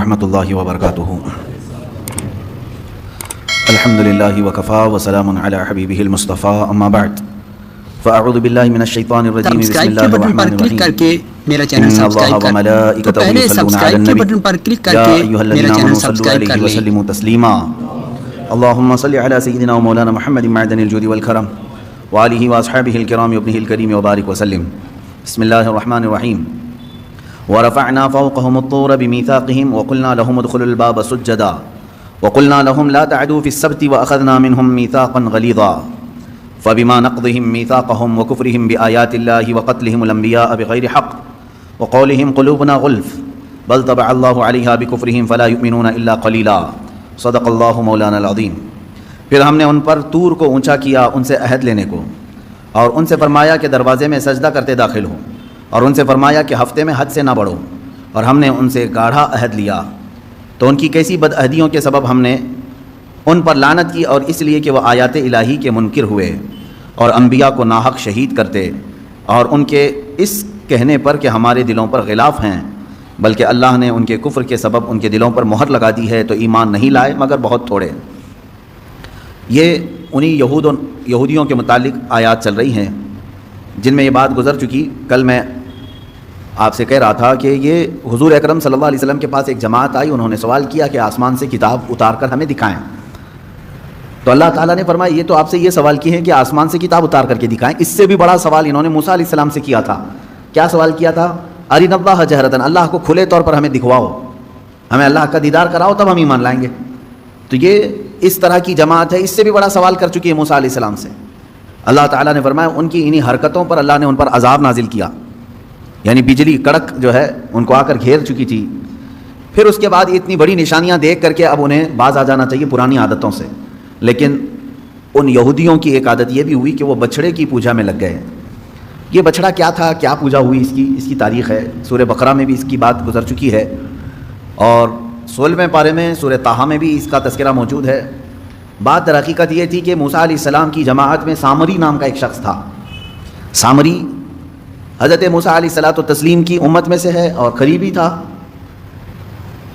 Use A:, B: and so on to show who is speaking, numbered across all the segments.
A: رحمۃ اللہ وبرکاتہ. الحمد للہ وکفا وسلام علی حبیبہ المصطفیٰ. اما بعد فاعوذ باللہ من الشیطان الرجیم. بسم اللہ الرحمن الرحیم.
B: میرا چینل سبسکرائب کر تو پہلے سبسکرائب کے بٹن پر کلک کر کے میرا چینل سبسکرائب کر لیں.
A: وسلموا تسلیما. اللهم صل على سيدنا ومولانا محمد معدن الجود والكرم وآله واصحابه الكرام وابنه الكريم وبارك وسلم. بسم الله الرحمن الرحيم. ورفعنا فوقهم الطور بميثاقهم وقلنا لهم ادخلوا الباب سجدا وقلنا لهم لا تعدوا في السبت وأخذنا منهم ميثاقا غليظا فبما نقضهم ميثاقهم وكفرهم بآيات الله وقتلهم الأنبياء بغير حق وقولهم قلوبنا غلف بل طبع الله عليها بكفرهم فلا يؤمنون إلا قليلا. صدق اللہ مولانا العظیم. پھر ہم نے ان پر طور کو اونچا کیا ان سے عہد لینے کو، اور ان سے فرمایا کہ دروازے میں سجدہ کرتے داخل ہو، اور ان سے فرمایا کہ ہفتے میں حد سے نہ بڑھو، اور ہم نے ان سے گاڑھا عہد لیا. تو ان کی کیسی بدعہدیوں کے سبب ہم نے ان پر لعنت کی، اور اس لیے کہ وہ آیات الہی کے منکر ہوئے اور انبیاء کو ناحق شہید کرتے، اور ان کے اس کہنے پر کہ ہمارے دلوں پر غلاف ہیں، بلکہ اللہ نے ان کے کفر کے سبب ان کے دلوں پر مہر لگا دی ہے تو ایمان نہیں لائے مگر بہت تھوڑے. یہ انہی یہودیوں کے متعلق آیات چل رہی ہیں جن میں یہ بات گزر چکی. کل میں آپ سے کہہ رہا تھا کہ یہ حضور اکرم صلی اللہ علیہ وسلم کے پاس ایک جماعت آئی، انہوں نے سوال کیا کہ آسمان سے کتاب اتار کر ہمیں دکھائیں. تو اللہ تعالیٰ نے فرمایا یہ تو آپ سے یہ سوال کی ہے کہ آسمان سے کتاب اتار کر کے دکھائیں. اس سے بھی بڑا سوال انہوں نے موسیٰ علیہ السلام سے کیا تھا. کیا سوال کیا تھا؟ ارنا اللہ جہرتن، اللہ کو کھلے طور پر ہمیں دکھواؤ، ہمیں اللہ کا دیدار کراؤ تب ہم ایمان لائیں گے. تو یہ اس طرح کی جماعت ہے، اس سے بھی بڑا سوال کر چکی ہے موسیٰ علیہ السلام سے. اللہ تعالیٰ نے فرمایا ان کی انہی حرکتوں پر اللہ نے ان پر عذاب نازل کیا، یعنی بجلی کڑک جو ہے ان کو آ کر گھیر چکی تھی. پھر اس کے بعد اتنی بڑی نشانیاں دیکھ کر کے اب انہیں باز آ جانا چاہیے پرانی عادتوں سے. لیکن ان یہودیوں کی ایک عادت یہ بھی ہوئی کہ وہ بچھڑے کی پوجا میں لگ گئے. یہ بچھڑا کیا تھا، کیا پوجا ہوئی، اس کی تاریخ ہے. سورہ بقرہ میں بھی اس کی بات گزر چکی ہے، اور 16ویں پارے میں سورہ طٰہٰ میں بھی اس کا تذکرہ موجود ہے. بات در حقیقت یہ تھی کہ موسیٰ علیہ السلام کی جماعت میں سامری نام کا ایک شخص تھا. سامری حضرت موسیٰ علیہ الصلوۃ والتسلیم کی امت میں سے ہے اور قریبی تھا.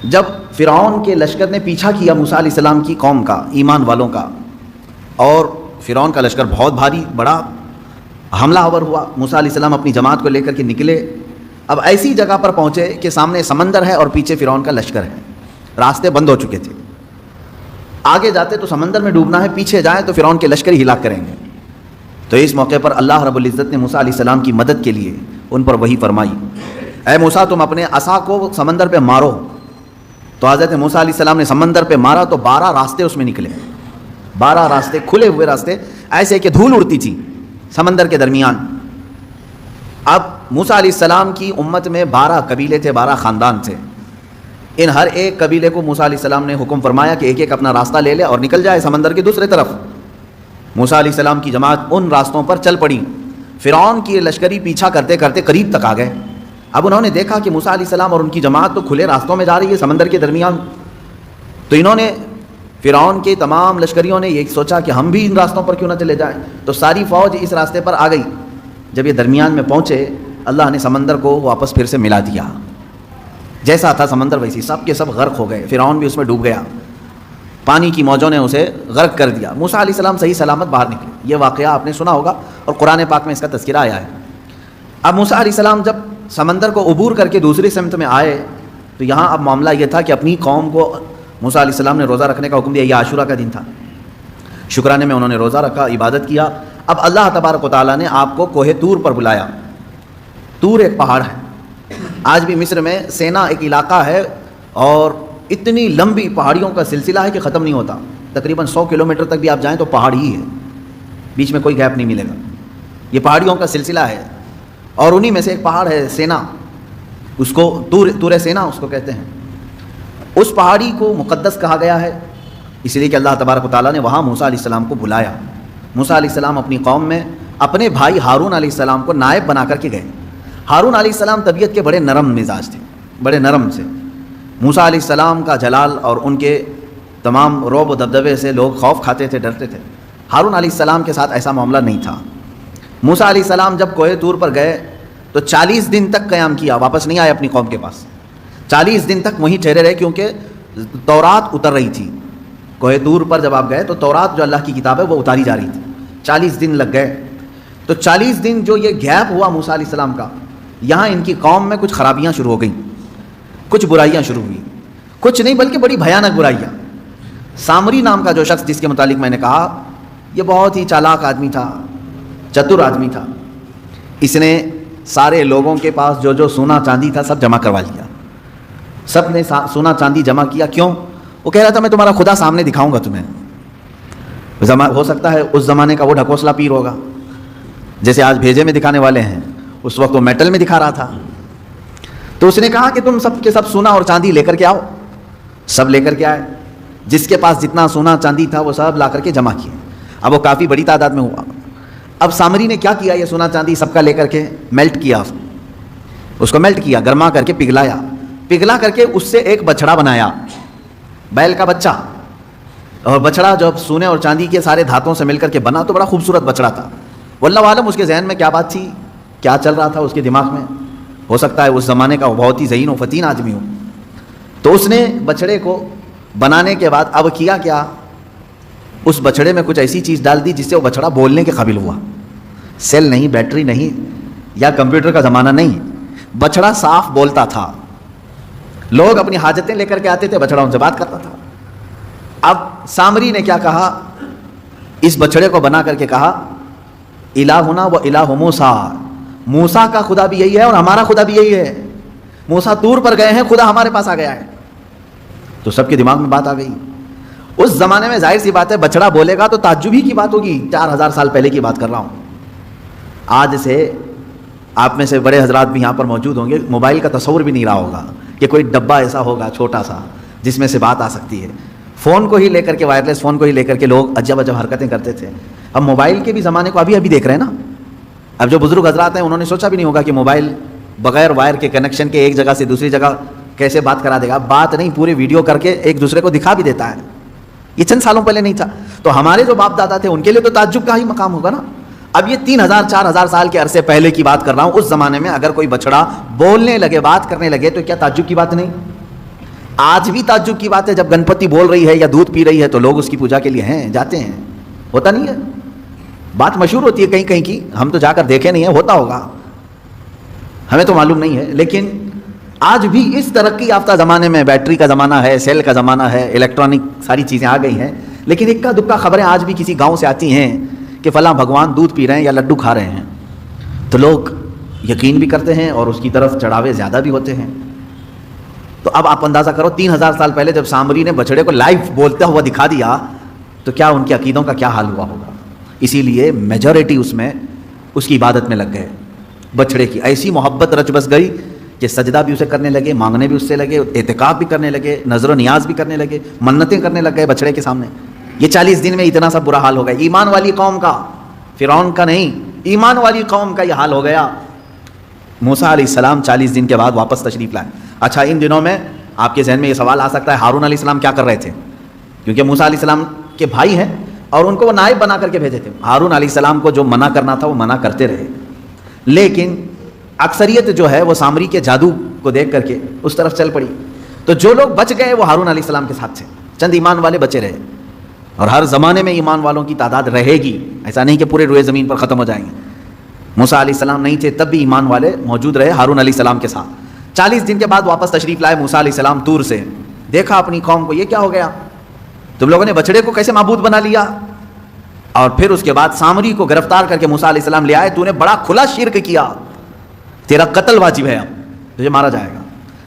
A: جب فرعون کے لشکر نے پیچھا کیا موسیٰ علیہ السلام کی قوم کا، ایمان والوں کا، اور فرعون کا لشکر بہت بھاری بڑا حملہ آور ہوا، موسیٰ علیہ السلام اپنی جماعت کو لے کر کے نکلے. اب ایسی جگہ پر پہنچے کہ سامنے سمندر ہے اور پیچھے فرعون کا لشکر ہے، راستے بند ہو چکے تھے. آگے جاتے تو سمندر میں ڈوبنا ہے، پیچھے جائیں تو فرعون کے لشکر ہی ہلاک کریں گے. تو اس موقع پر اللہ رب العزت نے موسیٰ علیہ السلام کی مدد کے لیے ان پر وحی فرمائی، اے موسیٰ تم اپنے عصا کو سمندر پہ مارو. تو حضرت موسیٰ علیہ السلام نے سمندر پہ مارا تو 12 راستے اس میں نکلے، 12 راستے کھلے ہوئے راستے، ایسے کہ دھول اڑتی تھی سمندر کے درمیان. اب موسیٰ علیہ السلام کی امت میں 12 قبیلے تھے، 12 خاندان تھے. ان ہر ایک قبیلے کو موسیٰ علیہ السلام نے حکم فرمایا کہ ایک ایک اپنا راستہ لے لے اور نکل جائے سمندر کی دوسرے طرف. موسیٰ علیہ السلام کی جماعت ان راستوں پر چل پڑی. فرعون کی لشکری پیچھا کرتے کرتے قریب تک آ گئے. اب انہوں نے دیکھا کہ موسیٰ علیہ السلام اور ان کی جماعت تو کھلے راستوں میں جا رہی ہے سمندر کے درمیان. تو انہوں نے فرعون کے تمام لشکریوں نے یہ سوچا کہ ہم بھی ان راستوں پر کیوں نہ چلے جائیں. تو ساری فوج اس راستے پر آ گئی. جب یہ درمیان میں پہنچے اللہ نے سمندر کو واپس پھر سے ملا دیا، جیسا تھا سمندر ویسی، سب کے سب غرق ہو گئے. فرعون بھی اس میں ڈوب گیا، پانی کی موجوں نے اسے غرق کر دیا. موسیٰ علیہ السلام صحیح سلامت باہر نکلے. یہ واقعہ آپ نے سنا ہوگا اور قرآن پاک میں اس کا تذکرہ آیا ہے. اب موسیٰ علیہ السلام جب سمندر کو عبور کر کے دوسری سمت میں آئے تو یہاں اب معاملہ یہ تھا کہ اپنی قوم کو موسیٰ علیہ السلام نے روزہ رکھنے کا حکم دیا. یہ عاشورہ کا دن تھا، شکرانے میں انہوں نے روزہ رکھا، عبادت کیا. اب اللہ تبارک و تعالیٰ نے آپ کو کوہ طور پر بلایا. طور ایک پہاڑ ہے، آج بھی مصر میں سینا ایک علاقہ ہے اور اتنی لمبی پہاڑیوں کا سلسلہ ہے کہ ختم نہیں ہوتا. تقریباً 100 کلومیٹر تک بھی آپ جائیں تو پہاڑ ہی ہے، بیچ میں کوئی گیپ نہیں ملے گا. یہ پہاڑیوں کا سلسلہ ہے اور انہی میں سے ایک پہاڑ ہے سینا، اس کو طور سینا اس کو کہتے ہیں. اس پہاڑی کو مقدس کہا گیا ہے اس لیے کہ اللہ تبارک و تعالیٰ نے وہاں موسیٰ علیہ السلام کو بلایا. موسیٰ علیہ السلام اپنی قوم میں اپنے بھائی ہارون علیہ السلام کو نائب بنا کر کے گئے. ہارون علیہ السلام طبیعت کے بڑے نرم مزاج تھے، بڑے نرم سے. موسیٰ علیہ السلام کا جلال اور ان کے تمام رعب و دبدبے سے لوگ خوف کھاتے تھے، ڈرتے تھے. ہارون علیہ السلام کے ساتھ ایسا معاملہ نہیں تھا. موسیٰ علیہ السلام جب کوہ طور پر گئے تو 40 دن تک قیام کیا، واپس نہیں آئے اپنی قوم کے پاس. 40 دن تک وہیں ٹھہرے رہے، کیونکہ تورات اتر رہی تھی کوہ طور پر. جب آپ گئے تو تورات جو اللہ کی کتاب ہے وہ اتاری جا رہی تھی. 40 دن لگ گئے. تو 40 دن جو یہ گیپ ہوا موسیٰ علیہ السلام کا، یہاں ان کی قوم میں کچھ خرابیاں شروع ہو گئیں، کچھ برائیاں شروع ہوئی. کچھ نہیں بلکہ بڑی بھیانک برائیاں. سامری نام کا جو شخص جس کے متعلق میں نے کہا، یہ بہت ہی چالاک آدمی تھا، چتر آدمی تھا. اس نے سارے لوگوں کے پاس جو جو سونا چاندی تھا سب جمع کروا لیا. سب نے سونا چاندی جمع کیا. کیوں؟ وہ کہہ رہا تھا میں تمہارا خدا سامنے دکھاؤں گا تمہیں. ہو سکتا ہے اس زمانے کا وہ ڈھکوسلا پیر ہوگا، جیسے آج بھیجے میں دکھانے والے ہیں، اس وقت وہ میٹل میں دکھا رہا تھا. تو اس نے کہا کہ تم سب کے سب سونا اور چاندی لے کر کے آؤ. سب لے کر کے آئے. جس کے پاس جتنا سونا چاندی تھا وہ سب لا کر کے جمع کیے. اب وہ کافی بڑی تعداد میں ہوا. اب سامری نے کیا کیا؟ یہ سونا چاندی سب کا لے کر کے میلٹ کیا، اس کو میلٹ کیا، گرما کر کے پگھلایا. پگھلا کر کے اس سے ایک بچڑا بنایا، بیل کا بچہ. اور بچڑا جب سونے اور چاندی کے سارے دھاتوں سے مل کر کے بنا تو بڑا خوبصورت بچڑا تھا. واللہ عالم اس کے ذہن میں کیا بات تھی، کیا چل رہا تھا اس کے دماغ میں. ہو سکتا ہے اس زمانے کا وہ بہت ہی ذہین و فتین آدمی ہو. تو اس نے بچڑے کو بنانے کے بعد اب کیا کیا، اس بچڑے میں کچھ ایسی چیز ڈال دی جس سے وہ بچڑا بولنے کے قابل ہوا. سیل نہیں، بیٹری نہیں، یا کمپیوٹر کا زمانہ نہیں. بچڑا صاف بولتا تھا. لوگ اپنی حاجتیں لے کر کے آتے تھے، بچڑا ان سے بات کرتا تھا. اب سامری نے کیا کہا، اس بچڑے کو بنا کر کے کہا الہنا و الہ موسیٰ، موسیٰ کا خدا بھی یہی ہے اور ہمارا خدا بھی یہی ہے. موسیٰ طور پر گئے ہیں، خدا ہمارے پاس آ گیا ہے. تو سب کے دماغ میں بات آ گئی. اس زمانے میں ظاہر سی بات ہے بچڑا بولے گا تو تعجب ہی کی بات ہوگی. 4000 سال پہلے کی بات کر رہا ہوں. آج سے آپ میں سے بڑے حضرات بھی یہاں پر موجود ہوں گے، موبائل کا تصور بھی نہیں رہا ہوگا کہ کوئی ڈبہ ایسا ہوگا چھوٹا سا جس میں سے بات آ سکتی ہے. فون کو ہی لے کر کے، وائرلیس فون کو ہی لے کر کے لوگ عجب عجب حرکتیں کرتے تھے. اب موبائل کے بھی زمانے کو ابھی دیکھ رہے ہیں نا. اب جو بزرگ حضرات ہیں انہوں نے سوچا بھی نہیں ہوگا کہ موبائل بغیر وائر کے کنیکشن کے ایک جگہ سے دوسری جگہ کیسے بات کرا دے گا. بات نہیں، پورے ویڈیو کر کے ایک دوسرے کو دکھا بھی دیتا ہے. یہ چند سالوں پہلے نہیں تھا. تو ہمارے جو باپ دادا تھے ان کے لیے تو تعجب کا ہی مقام ہوگا نا. اب یہ 3000-4000 سال کے عرصے پہلے کی بات کر رہا ہوں. اس زمانے میں اگر کوئی بچڑا بولنے لگے، بات کرنے لگے تو کیا تعجب کی بات نہیں؟ آج بھی تعجب کی بات ہے جب گنپتی بول رہی ہے یا دودھ پی رہی ہے تو لوگ اس کی پوجا کے لیے ہیں، جاتے ہیں. ہوتا نہیں ہے؟ بات مشہور ہوتی ہے کہیں کہیں کی، ہم تو جا کر دیکھے نہیں ہیں، ہوتا ہوگا، ہمیں تو معلوم نہیں ہے. لیکن آج بھی اس ترقی یافتہ زمانے میں بیٹری کا زمانہ ہے، سیل کا زمانہ ہے، الیکٹرانک ساری چیزیں آ گئی ہیں، لیکن اکا دکا خبریں آج بھی کسی گاؤں سے آتی ہیں کہ فلاں بھگوان دودھ پی رہے ہیں یا لڈو کھا رہے ہیں. تو لوگ یقین بھی کرتے ہیں اور اس کی طرف چڑھاوے زیادہ بھی ہوتے ہیں. تو اب آپ اندازہ کرو 3000 سال پہلے جب سامری نے بچڑے کو لائیو بولتا ہوا دکھا دیا تو کیا ان کے عقیدوں کا کیا حال ہوا ہوگا. اسی لیے میجورٹی اس میں اس کی عبادت میں لگ گئے. بچڑے کی ایسی محبت رچ بس گئی کہ سجدہ بھی اسے کرنے لگے، مانگنے بھی اس سے لگے، اعتکاف بھی کرنے لگے، نظر و نیاز بھی کرنے لگے، منتیں کرنے لگ گئے بچڑے کے سامنے. یہ 40 دن میں اتنا سا برا حال ہو گیا. ایمان والی قوم کا، فرعون کا نہیں، ایمان والی قوم کا یہ حال ہو گیا. موسیٰ علیہ السلام 40 دن کے بعد واپس تشریف لائے. اچھا، ان دنوں میں آپ کے ذہن میں یہ سوال آ سکتا ہے ہارون علیہ السلام کیا کر رہے تھے؟ کیونکہ موسیٰ علیہ السلام کے بھائی ہیں اور ان کو وہ نائب بنا کر کے بھیجے تھے. ہارون علیہ السلام کو جو منع کرنا تھا وہ منع کرتے رہے، لیکن اکثریت جو ہے وہ سامری کے جادو کو دیکھ کر کے اس طرف چل پڑی. تو جو لوگ بچ گئے وہ ہارون علیہ السلام کے ساتھ تھے. چند ایمان والے بچے رہے، اور ہر زمانے میں ایمان والوں کی تعداد رہے گی. ایسا نہیں کہ پورے روئے زمین پر ختم ہو جائیں گے. موسیٰ علیہ السلام نہیں تھے تب بھی ایمان والے موجود رہے ہارون علیہ السلام کے ساتھ. 40 دن کے بعد واپس تشریف لائے موسیٰ علیہ السلام طور سے. دیکھا اپنی قوم کو، یہ کیا ہو گیا، تم لوگوں نے بچڑے کو کیسے معبود بنا لیا. اور پھر اس کے بعد سامری کو گرفتار کر کے موسیٰ علیہ السلام لے آئے. تو نے بڑا کھلا شرک کیا، تیرا قتل واجب ہے، اب تجھے مارا جائے گا.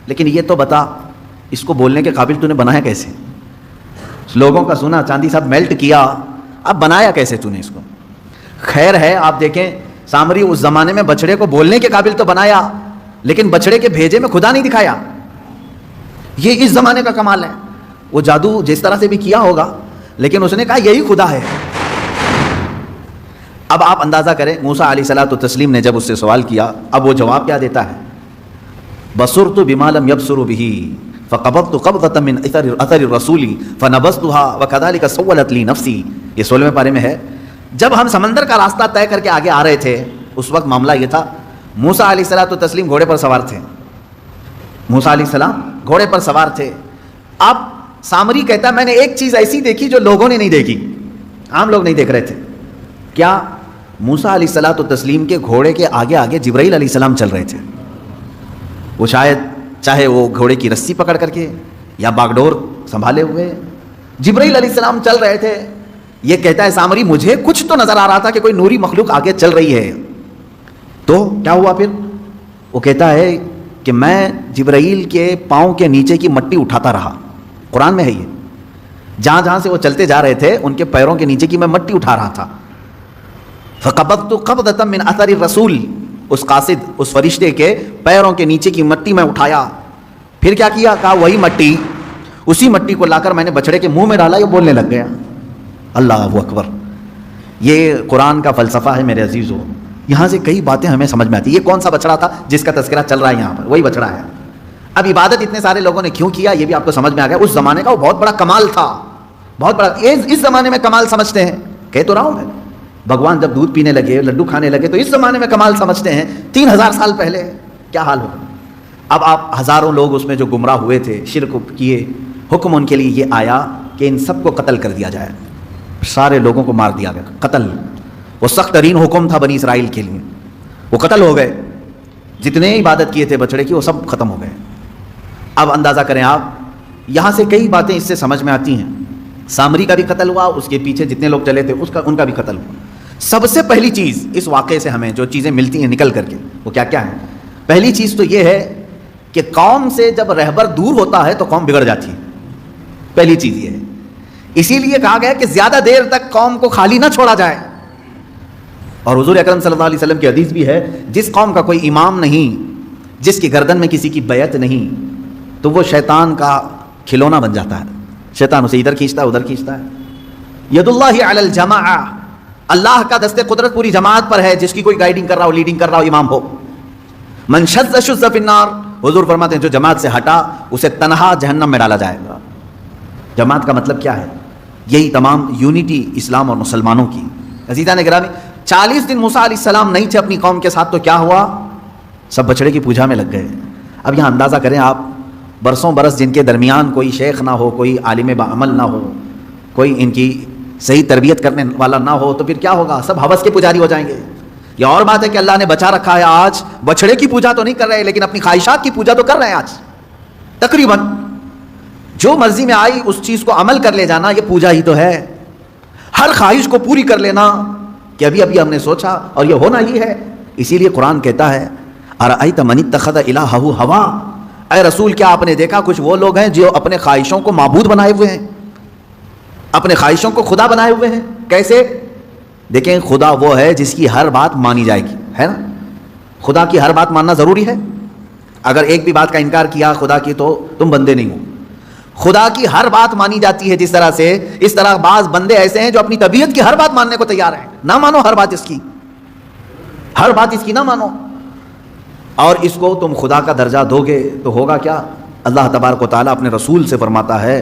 A: لیکن یہ تو بتا اس کو بولنے کے قابل تو نے بنایا کیسے؟ لوگوں کا سونا چاندی سب میلٹ کیا، اب بنایا کیسے تو نے اس کو؟ خیر ہے، آپ دیکھیں سامری اس زمانے میں بچڑے کو بولنے کے قابل تو بنایا، لیکن بچڑے کے بھیجے میں خدا نہیں دکھایا. یہ اس زمانے کا کمال ہے. وہ جادو جس طرح سے بھی کیا ہوگا، لیکن اس نے کہا یہی خدا ہے. اب آپ اندازہ کریں موسیٰ علیہ الصلوۃ والتسلیم نے جب اس سے سوال کیا، اب وہ جواب کیا دیتا ہے؟ بصرت بما لم يبصروا به فقبضت قبضة من اثر الرسول فنبذتها وكذلك سولت لي نفسي. یہ 16ویں پارے میں ہے. جب ہم سمندر کا راستہ طے کر کے آگے آ رہے تھے اس وقت معاملہ یہ تھا، موسیٰ علیہ الصلوۃ والتسلیم گھوڑے پر سوار تھے. موسیٰ علیہ السلام گھوڑے پر سوار تھے. اب سامری کہتا ہے میں نے ایک چیز ایسی دیکھی جو لوگوں نے نہیں دیکھی, عام لوگ نہیں دیکھ رہے تھے. کیا؟ موسیٰ علیہ الصلوۃ والتسلیم کے گھوڑے کے آگے آگے جبرائیل علیہ السلام چل رہے تھے. وہ شاید چاہے وہ گھوڑے کی رسی پکڑ کر کے یا باگڈور سنبھالے ہوئے جبرائیل علیہ السلام چل رہے تھے. یہ کہتا ہے سامری مجھے کچھ تو نظر آ رہا تھا کہ کوئی نوری مخلوق آگے چل رہی ہے. تو کیا ہوا پھر؟ وہ کہتا ہے کہ میں جبرائیل کے پاؤں کے نیچے کی مٹی اٹھاتا رہا. قرآن میں ہے یہ, جہاں جہاں سے وہ چلتے جا رہے تھے ان کے پیروں کے نیچے کی میں مٹی اٹھا رہا تھا. فقبضت قبضة من اثر الرسول, اس قاصد اس فرشتے کے پیروں کے نیچے کی مٹی میں اٹھایا. پھر کیا کیا؟ کہا وہی مٹی, اسی مٹی کو لا کر میں نے بچڑے کے منہ میں ڈالا, یہ بولنے لگ گیا. اللہ اکبر. یہ قرآن کا فلسفہ ہے میرے عزیزو. یہاں سے کئی باتیں ہمیں سمجھ میں آتی. یہ کون سا بچڑا تھا جس کا تذکرہ چل رہا ہے یہاں پر؟ وہی بچڑا ہے. اب عبادت اتنے سارے لوگوں نے کیوں کیا یہ بھی آپ کو سمجھ میں آ گیا. اس زمانے کا وہ بہت بڑا کمال تھا, بہت بڑا. اس زمانے میں کمال سمجھتے ہیں, کہہ تو رہا ہوں میں, بھگوان جب دودھ پینے لگے لڈو کھانے لگے تو اس زمانے میں کمال سمجھتے ہیں. 3000 سال پہلے کیا حال ہوگا. اب آپ ہزاروں لوگ اس میں جو گمراہ ہوئے تھے, شرک کیے, حکم ان کے لیے یہ آیا کہ ان سب کو قتل کر دیا جائے. سارے لوگوں کو مار دیا گیا, قتل. وہ سخت ترین حکم تھا بنی اسرائیل کے لیے. وہ قتل ہو گئے. جتنے عبادت کیے تھے بچڑے کی وہ سب ختم ہو گئے. اب اندازہ کریں آپ, یہاں سے کئی باتیں اس سے سمجھ میں آتی ہیں. سامری کا بھی قتل ہوا, اس کے پیچھے جتنے لوگ چلے تھے ان کا بھی قتل ہوا. سب سے پہلی چیز اس واقعے سے ہمیں جو چیزیں ملتی ہیں نکل کر کے, وہ کیا کیا ہیں؟ پہلی چیز تو یہ ہے کہ قوم سے جب رہبر دور ہوتا ہے تو قوم بگڑ جاتی ہے. پہلی چیز یہ ہے. اسی لیے کہا گیا کہ زیادہ دیر تک قوم کو خالی نہ چھوڑا جائے. اور حضور اکرم صلی اللہ علیہ وسلم کی حدیث بھی ہے, جس قوم کا کوئی امام نہیں, جس کی گردن میں کسی کی بیعت نہیں, تو وہ شیطان کا کھلونا بن جاتا ہے. شیطان اسے ادھر کھینچتا ہے ادھر کھینچتا ہے. ید اللہ علی الجماع, اللہ کا دست قدرت پوری جماعت پر ہے. جس کی کوئی گائیڈنگ کر رہا ہو, لیڈنگ کر رہا ہو, امام ہو. من شذ شذ فی النار, حضور فرماتے ہیں جو جماعت سے ہٹا اسے تنہا جہنم میں ڈالا جائے گا. جماعت کا مطلب کیا ہے؟ یہی تمام یونٹی اسلام اور مسلمانوں کی. عزیزان گرامی, 40 دن موسیٰ علیہ السلام نہیں تھے اپنی قوم کے ساتھ, تو کیا ہوا؟ سب بچڑے کی پوجا میں لگ گئے. اب یہاں اندازہ کریں آپ, برسوں برس جن کے درمیان کوئی شیخ نہ ہو, کوئی عالم بعمل نہ ہو, کوئی ان کی صحیح تربیت کرنے والا نہ ہو, تو پھر کیا ہوگا؟ سب ہوس کے پجاری ہو جائیں گے. یہ اور بات ہے کہ اللہ نے بچا رکھا ہے, آج بچڑے کی پوجا تو نہیں کر رہے لیکن اپنی خواہشات کی پوجا تو کر رہے ہیں. آج تقریباً جو مرضی میں آئی اس چیز کو عمل کر لے جانا, یہ پوجا ہی تو ہے. ہر خواہش کو پوری کر لینا کہ ابھی ابھی ہم نے سوچا اور یہ ہونا ہی ہے. اسی لیے قرآن کہتا ہے ارأیت من اتخذ الہہ ہوا, اے رسول کیا آپ نے دیکھا کچھ وہ لوگ ہیں جو اپنے خواہشوں کو معبود بنائے ہوئے ہیں, اپنے خواہشوں کو خدا بنائے ہوئے ہیں. کیسے؟ دیکھیں, خدا وہ ہے جس کی ہر بات مانی جائے گی, ہے نا. خدا کی ہر بات ماننا ضروری ہے. اگر ایک بھی بات کا انکار کیا خدا کی تو تم بندے نہیں ہو. خدا کی ہر بات مانی جاتی ہے جس طرح سے, اس طرح بعض بندے ایسے ہیں جو اپنی طبیعت کی ہر بات ماننے کو تیار ہیں. نہ مانو ہر بات اس کی, ہر بات اس کی نہ مانو, اور اس کو تم خدا کا درجہ دو گے تو ہوگا کیا؟ اللہ تبارک و تعالیٰ اپنے رسول سے فرماتا ہے,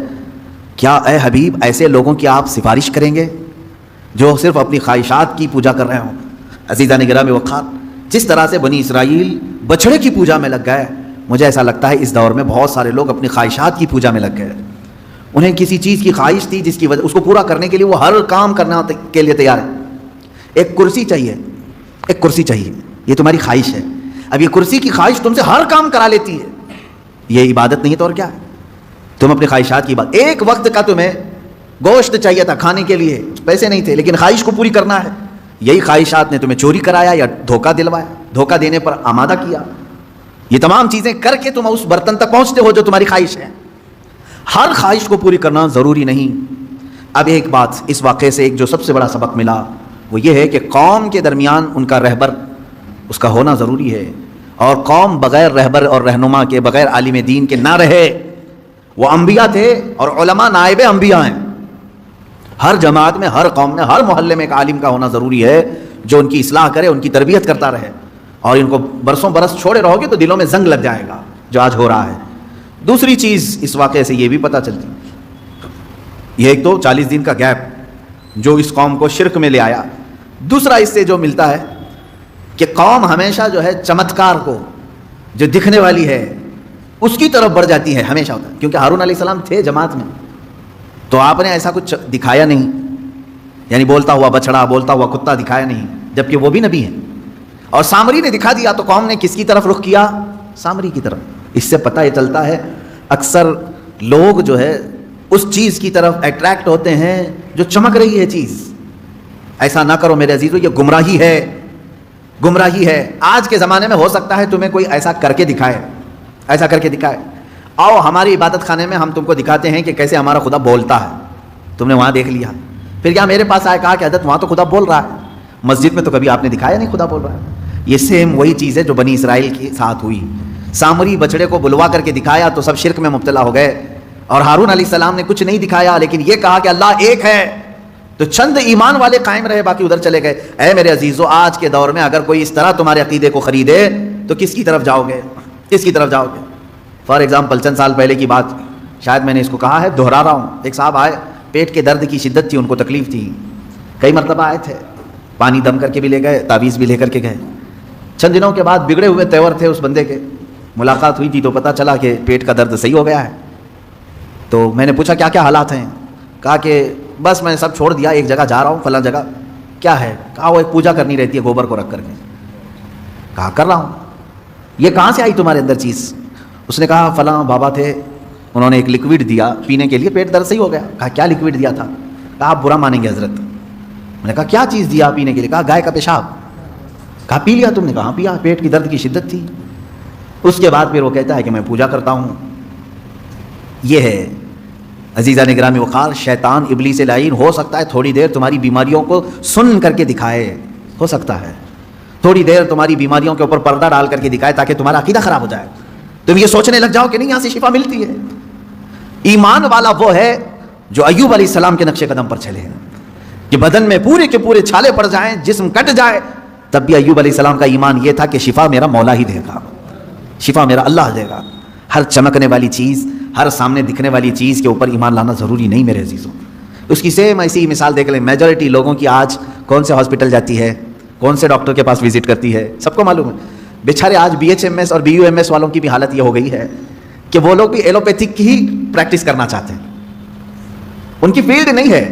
A: کیا اے حبیب ایسے لوگوں کی آپ سفارش کریں گے جو صرف اپنی خواہشات کی پوجا کر رہے ہوں؟ عزیزان گرامی وقار, جس طرح سے بنی اسرائیل بچڑے کی پوجا میں لگ گئے, مجھے ایسا لگتا ہے اس دور میں بہت سارے لوگ اپنی خواہشات کی پوجا میں لگ گئے. انہیں کسی چیز کی خواہش تھی جس کی وجہ اس کو پورا کرنے کے لیے وہ ہر کام کرنے کے لیے تیار ہے. ایک کرسی چاہیے, ایک کرسی چاہیے, یہ تمہاری خواہش ہے. اب یہ کرسی کی خواہش تم سے ہر کام کرا لیتی ہے. یہ عبادت نہیں ہے تو اور کیا ہے؟ تم اپنی خواہشات کی بات, ایک وقت کا تمہیں گوشت چاہیے تھا کھانے کے لیے, پیسے نہیں تھے لیکن خواہش کو پوری کرنا ہے. یہی خواہشات نے تمہیں چوری کرایا یا دھوکہ دلوایا, دھوکہ دینے پر آمادہ کیا. یہ تمام چیزیں کر کے تم اس برتن تک پہنچتے ہو جو تمہاری خواہش ہے. ہر خواہش کو پوری کرنا ضروری نہیں. اب ایک بات اس واقعے سے ایک جو سب سے بڑا سبق ملا وہ یہ ہے کہ قوم کے درمیان ان کا رہبر اس کا ہونا ضروری ہے, اور قوم بغیر رہبر اور رہنما کے, بغیر عالم دین کے نہ رہے. وہ انبیاء تھے اور علماء نائب انبیاء ہیں. ہر جماعت میں, ہر قوم میں, ہر محلے میں ایک عالم کا ہونا ضروری ہے جو ان کی اصلاح کرے, ان کی تربیت کرتا رہے. اور ان کو برسوں برس چھوڑے رہو گے تو دلوں میں زنگ لگ جائے گا جو آج ہو رہا ہے. دوسری چیز اس واقعے سے یہ بھی پتہ چلتی, یہ ایک تو 40 دن کا گیپ جو اس قوم کو شرک میں لے آیا. دوسرا اس سے جو ملتا ہے کہ قوم ہمیشہ جو ہے چمتکار کو, جو دکھنے والی ہے, اس کی طرف بڑھ جاتی ہے ہمیشہ ہوتا ہے. کیونکہ ہارون علیہ السلام تھے جماعت میں, تو آپ نے ایسا کچھ دکھایا نہیں, یعنی بولتا ہوا بچڑا, بولتا ہوا کتا دکھایا نہیں, جبکہ وہ بھی نبی ہیں. اور سامری نے دکھا دیا, تو قوم نے کس کی طرف رخ کیا؟ سامری کی طرف. اس سے پتہ یہ چلتا ہے اکثر لوگ جو ہے اس چیز کی طرف اٹریکٹ ہوتے ہیں جو چمک رہی ہے چیز. ایسا نہ کرو میرے عزیزو, یہ گمراہی ہے, گمراہی ہے. آج کے زمانے میں ہو سکتا ہے تمہیں کوئی ایسا کر کے دکھائے, ایسا کر کے دکھائے, آؤ ہماری عبادت خانے میں ہم تم کو دکھاتے ہیں کہ کیسے ہمارا خدا بولتا ہے. تم نے وہاں دیکھ لیا, پھر کیا میرے پاس آئے, کہا کہ حضرت وہاں تو خدا بول رہا ہے, مسجد میں تو کبھی آپ نے دکھایا نہیں خدا بول رہا ہے. یہ سیم وہی چیز ہے جو بنی اسرائیل کے ساتھ ہوئی. سامری بچڑے کو بلوا کر کے دکھایا تو سب شرک میں مبتلا ہو گئے. اور ہارون علیہ السلام نے کچھ نہیں دکھایا, لیکن یہ کہا کہ اللہ ایک ہے, تو چند ایمان والے قائم رہے, باقی ادھر چلے گئے. اے میرے عزیزو, آج کے دور میں اگر کوئی اس طرح تمہارے عقیدے کو خریدے تو کس کی طرف جاؤ گے, کس کی طرف جاؤ گے؟ فار ایگزامپل چند سال پہلے کی بات, شاید میں نے اس کو کہا ہے, دہرا رہا ہوں. ایک صاحب آئے, پیٹ کے درد کی شدت تھی, ان کو تکلیف تھی, کئی مرتبہ آئے تھے, پانی دم کر کے بھی لے گئے, تعویذ بھی لے کر کے گئے. چند دنوں کے بعد بگڑے ہوئے تیور تھے اس بندے کے, ملاقات ہوئی تھی تو پتہ چلا کہ پیٹ کا درد صحیح ہو گیا ہے. تو میں نے پوچھا کیا کیا حالات ہیں؟ کہا کہ بس میں سب چھوڑ دیا, ایک جگہ جا رہا ہوں, فلاں جگہ. کیا ہے؟ کہا وہ ایک پوجا کرنی رہتی ہے گوبر کو رکھ کر کے. کہا کر رہا ہوں. یہ کہاں سے آئی تمہارے اندر چیز؟ اس نے کہا فلاں بابا تھے, انہوں نے ایک لکوڈ دیا پینے کے لیے, پیٹ درد صحیح ہو گیا. کہا کیا لکوڈ دیا تھا؟ کہا آپ برا مانیں گے حضرت. میں نے کہا کیا چیز دیا پینے کے لیے؟ کہا گائے کا پیشاب. کہا پی لیا تم نے؟ کہا پیا, پیٹ کی درد کی شدت تھی. اس کے بعد پھر وہ کہتا ہے کہ میں پوجا کرتا ہوں. یہ ہے عزیزان گرامی وقار, شیطان ابلیس لعین ہو سکتا ہے تھوڑی دیر تمہاری بیماریوں کو سن کر کے دکھائے, ہو سکتا ہے تھوڑی دیر تمہاری بیماریوں کے اوپر پردہ ڈال کر کے دکھائے تاکہ تمہارا عقیدہ خراب ہو جائے, تم یہ سوچنے لگ جاؤ کہ نہیں یہاں سے شفا ملتی ہے. ایمان والا وہ ہے جو ایوب علیہ السلام کے نقش قدم پر چلے ہیں, کہ بدن میں پورے کے پورے چھالے پڑ جائیں, جسم کٹ جائے, تب بھی ایوب علیہ السلام کا ایمان یہ تھا کہ شفا میرا مولا ہی دے گا, شفا میرا اللہ دے گا. ہر چمکنے والی چیز, ہر سامنے دکھنے والی چیز کے اوپر ایمان لانا ضروری نہیں میرے عزیزوں. اس کی سیم ایسی ہی مثال دیکھ لیں, میجورٹی لوگوں کی آج کون سے ہاسپٹل جاتی ہے, کون سے ڈاکٹر کے پاس وزٹ کرتی ہے, سب کو معلوم ہے. بیچارے آج BHMS اور BUMS والوں کی بھی حالت یہ ہو گئی ہے کہ وہ لوگ بھی ایلوپیتھک کی ہی پریکٹس کرنا چاہتے ہیں, ان کی فیلڈ نہیں ہے.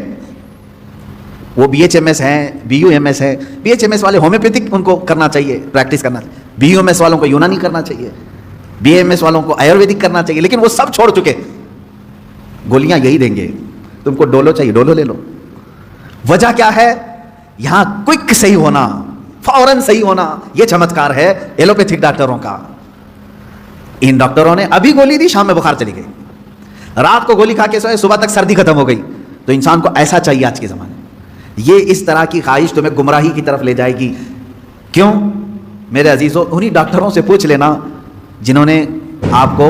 A: وہ BHMS ہیں, BUMS ہیں. BHMS والے ہومیوپیتھک ان کو کرنا چاہیے, پریکٹس کرنا چاہیے. BUMS والوں کو یونانی کرنا چاہیے, BAMS والوں کو آیورویدک کرنا چاہیے. لیکن وہ سب چھوڑ چکے, گولیاں یہی دیں گے, تم کو ڈولو چاہیے ڈولو لے لو. وجہ کیا ہے؟ یہاں کوئک صحیح ہونا, فوراً صحیح ہونا, یہ چمتکار ہے ایلوپیتھک ڈاکٹروں کا. ان ڈاکٹروں نے ابھی گولی دی, شام میں بخار چلی گئی, رات کو گولی کھا کے سوئے, صبح تک سردی ختم ہو گئی. تو انسان کو ایسا چاہیے آج کے زمانے میں. یہ اس طرح کی خواہش تمہیں گمراہی کی طرف لے جائے گی. کیوں میرے عزیزو؟ انہی ڈاکٹروں سے پوچھ لینا جنہوں نے آپ کو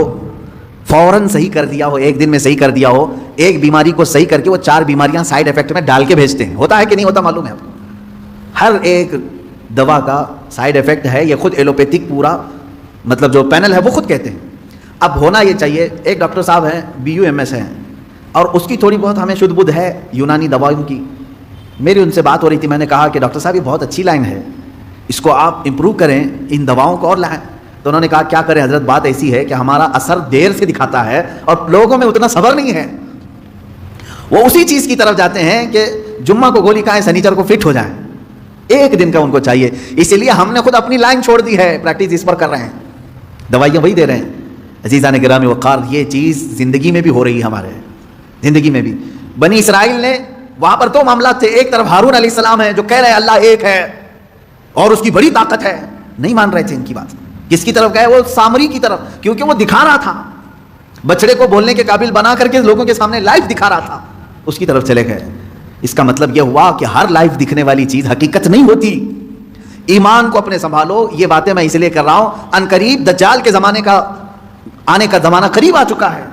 A: فوراً صحیح کر دیا ہو, ایک دن میں صحیح کر دیا ہو. ایک بیماری کو صحیح کر کے وہ 4 بیماریاں سائیڈ افیکٹ میں ڈال کے بھیجتے ہیں. ہوتا ہے کہ نہیں ہوتا معلوم ہے آپ کو؟ ہر ایک دوا کا سائیڈ افیکٹ ہے, یہ خود ایلوپیتھک پورا مطلب جو پینل ہے وہ خود کہتے ہیں. اب ہونا یہ چاہیے, ایک ڈاکٹر صاحب ہیں BUMS ہیں, اور اس کی تھوڑی بہت ہمیں شدھ بدھ ہے یونانی دوائیوں کی. میری ان سے بات ہو رہی تھی, میں نے کہا کہ ڈاکٹر صاحب یہ بہت اچھی لائن ہے, اس کو آپ امپروو کریں, ان دواؤں کو اور لائیں. تو انہوں نے کہا کیا کریں حضرت, بات ایسی ہے کہ ہمارا اثر دیر سے دکھاتا ہے اور لوگوں میں اتنا صبر نہیں ہے. وہ اسی چیز کی طرف جاتے ہیں کہ جمعہ کو گولی کھائیں, سنیچر کو فٹ ہو جائیں. ایک دن کا ان کو چاہیے. اسی لیے ہم نے خود اپنی لائن چھوڑ دی ہے, پریکٹس اس پر کر رہے ہیں, دوائیاں وہی دے رہے ہیں. عزیزان گرامی وقار, یہ چیز زندگی میں بھی ہو رہی ہے, ہمارے زندگی میں بھی. بنی اسرائیل نے وہاں پر 2 معاملات تھے. ایک طرف ہارون علیہ السلام ہے جو کہہ رہے ہیں اللہ ایک ہے اور اس کی بڑی طاقت ہے, نہیں مان رہے تھے ان کی بات. کس کی طرف گئے؟ وہ سامری کی طرف, کیونکہ وہ دکھا رہا تھا, بچڑے کو بولنے کے قابل بنا کر کے لوگوں کے سامنے لائف دکھا رہا تھا, اس کی طرف چلے گئے. اس کا مطلب یہ ہوا کہ ہر لائف دکھنے والی چیز حقیقت نہیں ہوتی. ایمان کو اپنے سنبھالو. یہ باتیں میں اس لیے کر رہا ہوں, ان قریب دجال کے زمانے کا آنے کا زمانہ قریب آ چکا ہے.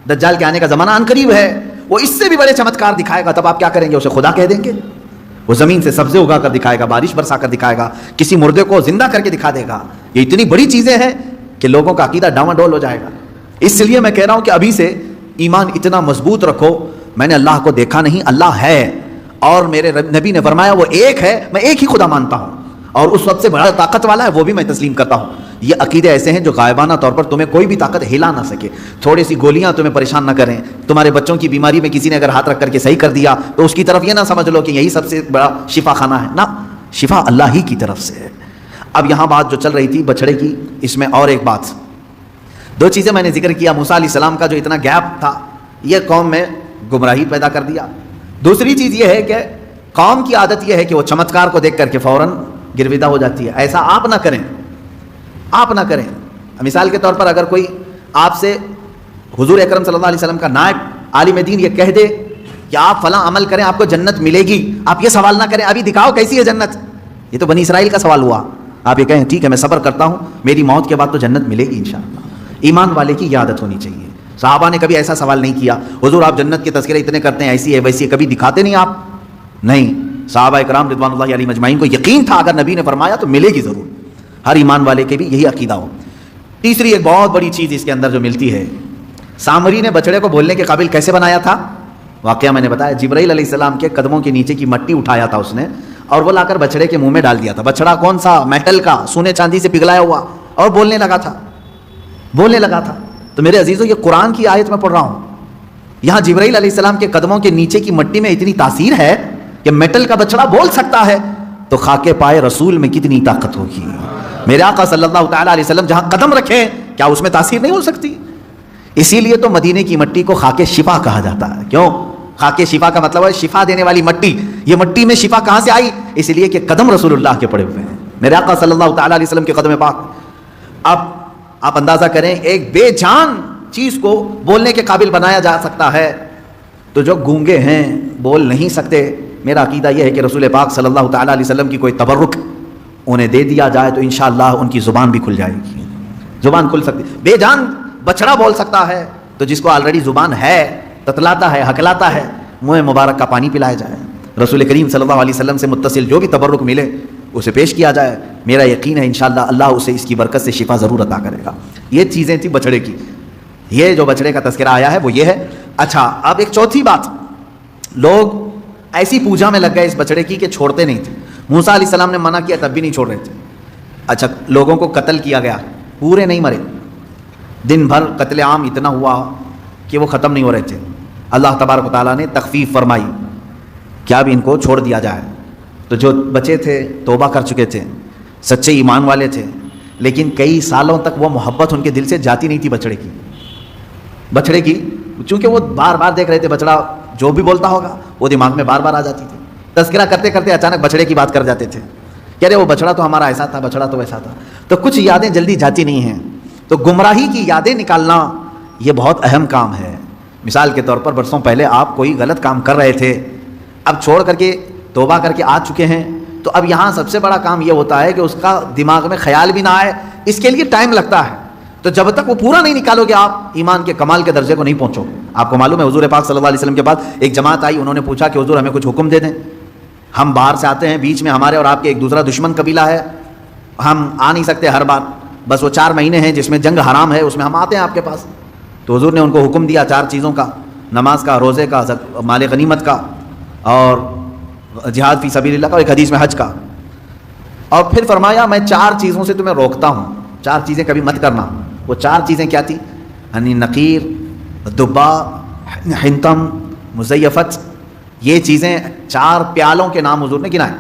A: دجال کے آنے کا زمانہ ان قریب ہے. وہ اس سے بھی بڑے چمتکار دکھائے گا, تب آپ کیا کریں گے؟ اسے خدا کہہ دیں گے. وہ زمین سے سبزے اگا کر دکھائے گا, بارش برسا کر دکھائے گا, کسی مردے کو زندہ کر کے دکھا دے گا. یہ اتنی بڑی چیزیں ہیں کہ لوگوں کا عقیدہ ڈاواڈول ہو جائے گا. اس لیے میں کہہ رہا ہوں کہ ابھی سے ایمان اتنا مضبوط رکھو. میں نے اللہ کو دیکھا نہیں, اللہ ہے, اور میرے نبی نے فرمایا وہ ایک ہے, میں ایک ہی خدا مانتا ہوں, اور اس وقت سے بڑا طاقت والا ہے وہ بھی میں تسلیم کرتا ہوں. یہ عقیدے ایسے ہیں جو غائبانہ طور پر تمہیں کوئی بھی طاقت ہلا نہ سکے. تھوڑی سی گولیاں تمہیں پریشان نہ کریں. تمہارے بچوں کی بیماری میں کسی نے اگر ہاتھ رکھ کر کے صحیح کر دیا تو اس کی طرف یہ نہ سمجھ لو کہ یہی سب سے بڑا شفا خانہ ہے. نہ، شفا اللہ ہی کی طرف سے ہے. اب یہاں بات جو چل رہی تھی بچڑے کی، اس میں اور ایک بات، دو چیزیں میں نے ذکر کیا. موسیٰ علیہ السلام کا جو اتنا گیپ تھا یہ قوم میں گمراہی پیدا کر دیا. دوسری چیز یہ ہے کہ قوم کی عادت یہ ہے کہ وہ چمتکار کو دیکھ کر کے فوراً گرویدہ ہو جاتی ہے. ایسا آپ نہ کریں، آپ نہ کریں. مثال کے طور پر اگر کوئی آپ سے حضور اکرم صلی اللہ علیہ وسلم کا نائب عالم دین یہ کہہ دے کہ آپ فلاں عمل کریں آپ کو جنت ملے گی، آپ یہ سوال نہ کریں ابھی دکھاؤ کیسی ہے جنت. یہ تو بنی اسرائیل کا سوال ہوا. آپ یہ کہیں ٹھیک ہے میں صبر کرتا ہوں، میری موت کے بعد تو جنت ملے گی انشاءاللہ. ایمان والے کی یہ عادت ہونی چاہیے. صحابہ نے کبھی ایسا سوال نہیں کیا حضور آپ جنت کے تذکرے اتنے کرتے ہیں ایسی ہے ویسی ہے، کبھی دکھاتے نہیں آپ؟ نہیں. صحابہ اکرام رضوان اللہ علیہم اجمعین کو یقین تھا اگر نبی نے فرمایا تو ملے گی ضرور. ہر ایمان والے کے بھی یہی عقیدہ ہو. تیسری ایک بہت بڑی چیز اس کے اندر جو ملتی ہے، سامری نے بچڑے کو بولنے کے قابل کیسے بنایا تھا؟ واقعہ میں نے بتایا، جبرائیل علیہ السلام کے قدموں کے نیچے کی مٹی اٹھایا تھا اس نے اور وہ لا کر بچڑے کے منہ میں ڈال دیا تھا. بچڑا کون سا؟ میٹل کا، سونے چاندی سے پگھلایا ہوا، اور بولنے لگا تھا، بولنے لگا تھا. تو میرے عزیزو یہ قرآن کی آیت میں پڑھ رہا ہوں. یہاں جبرائیل علیہ السلام کے قدموں کے نیچے کی مٹی میں اتنی تاثیر ہے کہ میٹل کا بچڑا بول سکتا ہے، تو خاکے پائے رسول میں کتنی طاقت ہوگی. میرے آقا صلی اللہ تعالیٰ علیہ وسلم جہاں قدم رکھیں کیا اس میں تاثیر نہیں ہو سکتی؟ اسی لیے تو مدینے کی مٹی کو خاک شفا کہا جاتا ہے. کیوں؟ خاک شفا کا مطلب ہے شفا دینے والی مٹی. یہ مٹی میں شفا کہاں سے آئی؟ اس لیے کہ قدم رسول اللہ کے پڑے ہوئے ہیں، میرے آقا صلی اللہ تعالیٰ علیہ وسلم کے قدم پاک. اب آپ اندازہ کریں ایک بے جان چیز کو بولنے کے قابل بنایا جا سکتا ہے، تو جو گونگے ہیں بول نہیں سکتے، میرا عقیدہ یہ ہے کہ رسول پاک صلی اللہ تعالیٰ علیہ وسلم کی کوئی تبرک انہیں دے دیا جائے تو انشاءاللہ ان کی زبان بھی کھل جائے گی. زبان کھل سکتی. بے جان بچڑا بول سکتا ہے تو جس کو آلریڈی زبان ہے، تتلاتا ہے، ہکلاتا ہے، منہ مبارک کا پانی پلایا جائے. رسول کریم صلی اللہ علیہ وسلم سے متصل جو بھی تبرک ملے اسے پیش کیا جائے. میرا یقین ہے انشاءاللہ اللہ اسے اس کی برکت سے شفا ضرور عطا کرے گا. یہ چیزیں تھیں بچڑے کی. یہ جو بچڑے کا تذکرہ آیا ہے وہ یہ ہے. اچھا اب ایک چوتھی بات، لوگ ایسی پوجا میں لگ گئے اس بچڑے کی کہ چھوڑتے نہیں تھے. موسیٰ علیہ السلام نے منع کیا تب بھی نہیں چھوڑ رہے تھے. اچھا لوگوں کو قتل کیا گیا، پورے نہیں مرے، دن بھر قتل عام اتنا ہوا کہ وہ ختم نہیں ہو رہے تھے. اللہ تبارک و تعالیٰ نے تخفیف فرمائی کہ اب ان کو چھوڑ دیا جائے. تو جو بچے تھے توبہ کر چکے تھے، سچے ایمان والے تھے، لیکن کئی سالوں تک وہ محبت ان کے دل سے جاتی نہیں تھی بچڑے کی، چونکہ وہ بار بار دیکھ رہے تھے بچڑا جو بھی بولتا ہوگا وہ دماغ میں بار بار آ جاتی تھی. تذکرہ کرتے کرتے اچانک بچڑے کی بات کر جاتے تھے کہ ارے وہ بچڑا تو ہمارا ایسا تھا، بچڑا تو ویسا تھا. تو کچھ یادیں جلدی جاتی نہیں ہیں. تو گمراہی کی یادیں نکالنا یہ بہت اہم کام ہے. مثال کے طور پر برسوں پہلے آپ کوئی غلط کام کر رہے تھے، اب چھوڑ کر کے توبہ کر کے آ چکے ہیں، تو اب یہاں سب سے بڑا کام یہ ہوتا ہے کہ اس کا دماغ میں خیال بھی نہ آئے. اس کے لیے ٹائم لگتا ہے. تو جب تک وہ پورا نہیں نکالو گے آپ ایمان کے کمال کے درجے کو نہیں پہنچو. آپ کو معلوم ہے حضور پاک صلی اللہ علیہ وسلم کے پاس ایک جماعت آئی، انہوں نے پوچھا کہ حضور ہمیں کچھ حکم دے دیں، ہم باہر سے آتے ہیں، بیچ میں ہمارے اور آپ کے ایک دوسرا دشمن قبیلہ ہے، ہم آ نہیں سکتے ہر بار، بس وہ 4 مہینے ہیں جس میں جنگ حرام ہے اس میں ہم آتے ہیں آپ کے پاس. تو حضور نے ان کو حکم دیا 4 چیزوں کا، نماز کا، روزے کا، مال غنیمت کا، اور جہاد فی سبیل اللہ کا، اور ایک حدیث میں حج کا. اور پھر فرمایا میں 4 چیزوں سے تمہیں روکتا ہوں، 4 چیزیں کبھی مت کرنا. وہ 4 چیزیں کیا تھی؟ یعنی نقیر، دبا، حنتم، مزیفت. یہ چیزیں 4 پیالوں کے نام حضور نے گنائے.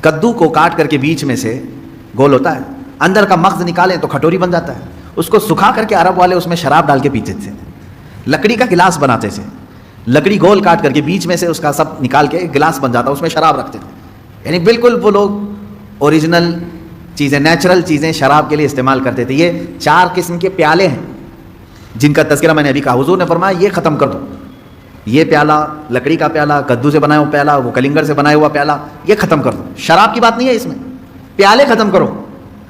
A: کدو کو کاٹ کر کے بیچ میں سے گول ہوتا ہے، اندر کا مغز نکالیں تو کھٹوری بن جاتا ہے. اس کو سکھا کر کے عرب والے اس میں شراب ڈال کے پیتے تھے. لکڑی کا گلاس بناتے تھے، لکڑی گول کاٹ کر کے بیچ میں سے اس کا سب نکال کے گلاس بن جاتا، اس میں شراب رکھتے تھے. یعنی بالکل وہ لوگ اوریجنل چیزیں، نیچرل چیزیں شراب کے لیے استعمال کرتے تھے. یہ 4 قسم کے پیالے ہیں جن کا تذکرہ میں نے ابھی کہا. حضور نے فرمایا یہ ختم کر دو. یہ پیالہ، لکڑی کا پیالہ، کدو سے بنایا ہوا پیالہ، وہ کلنگر سے بنایا ہوا پیالہ، یہ ختم کر دو. شراب کی بات نہیں ہے اس میں، پیالے ختم کرو،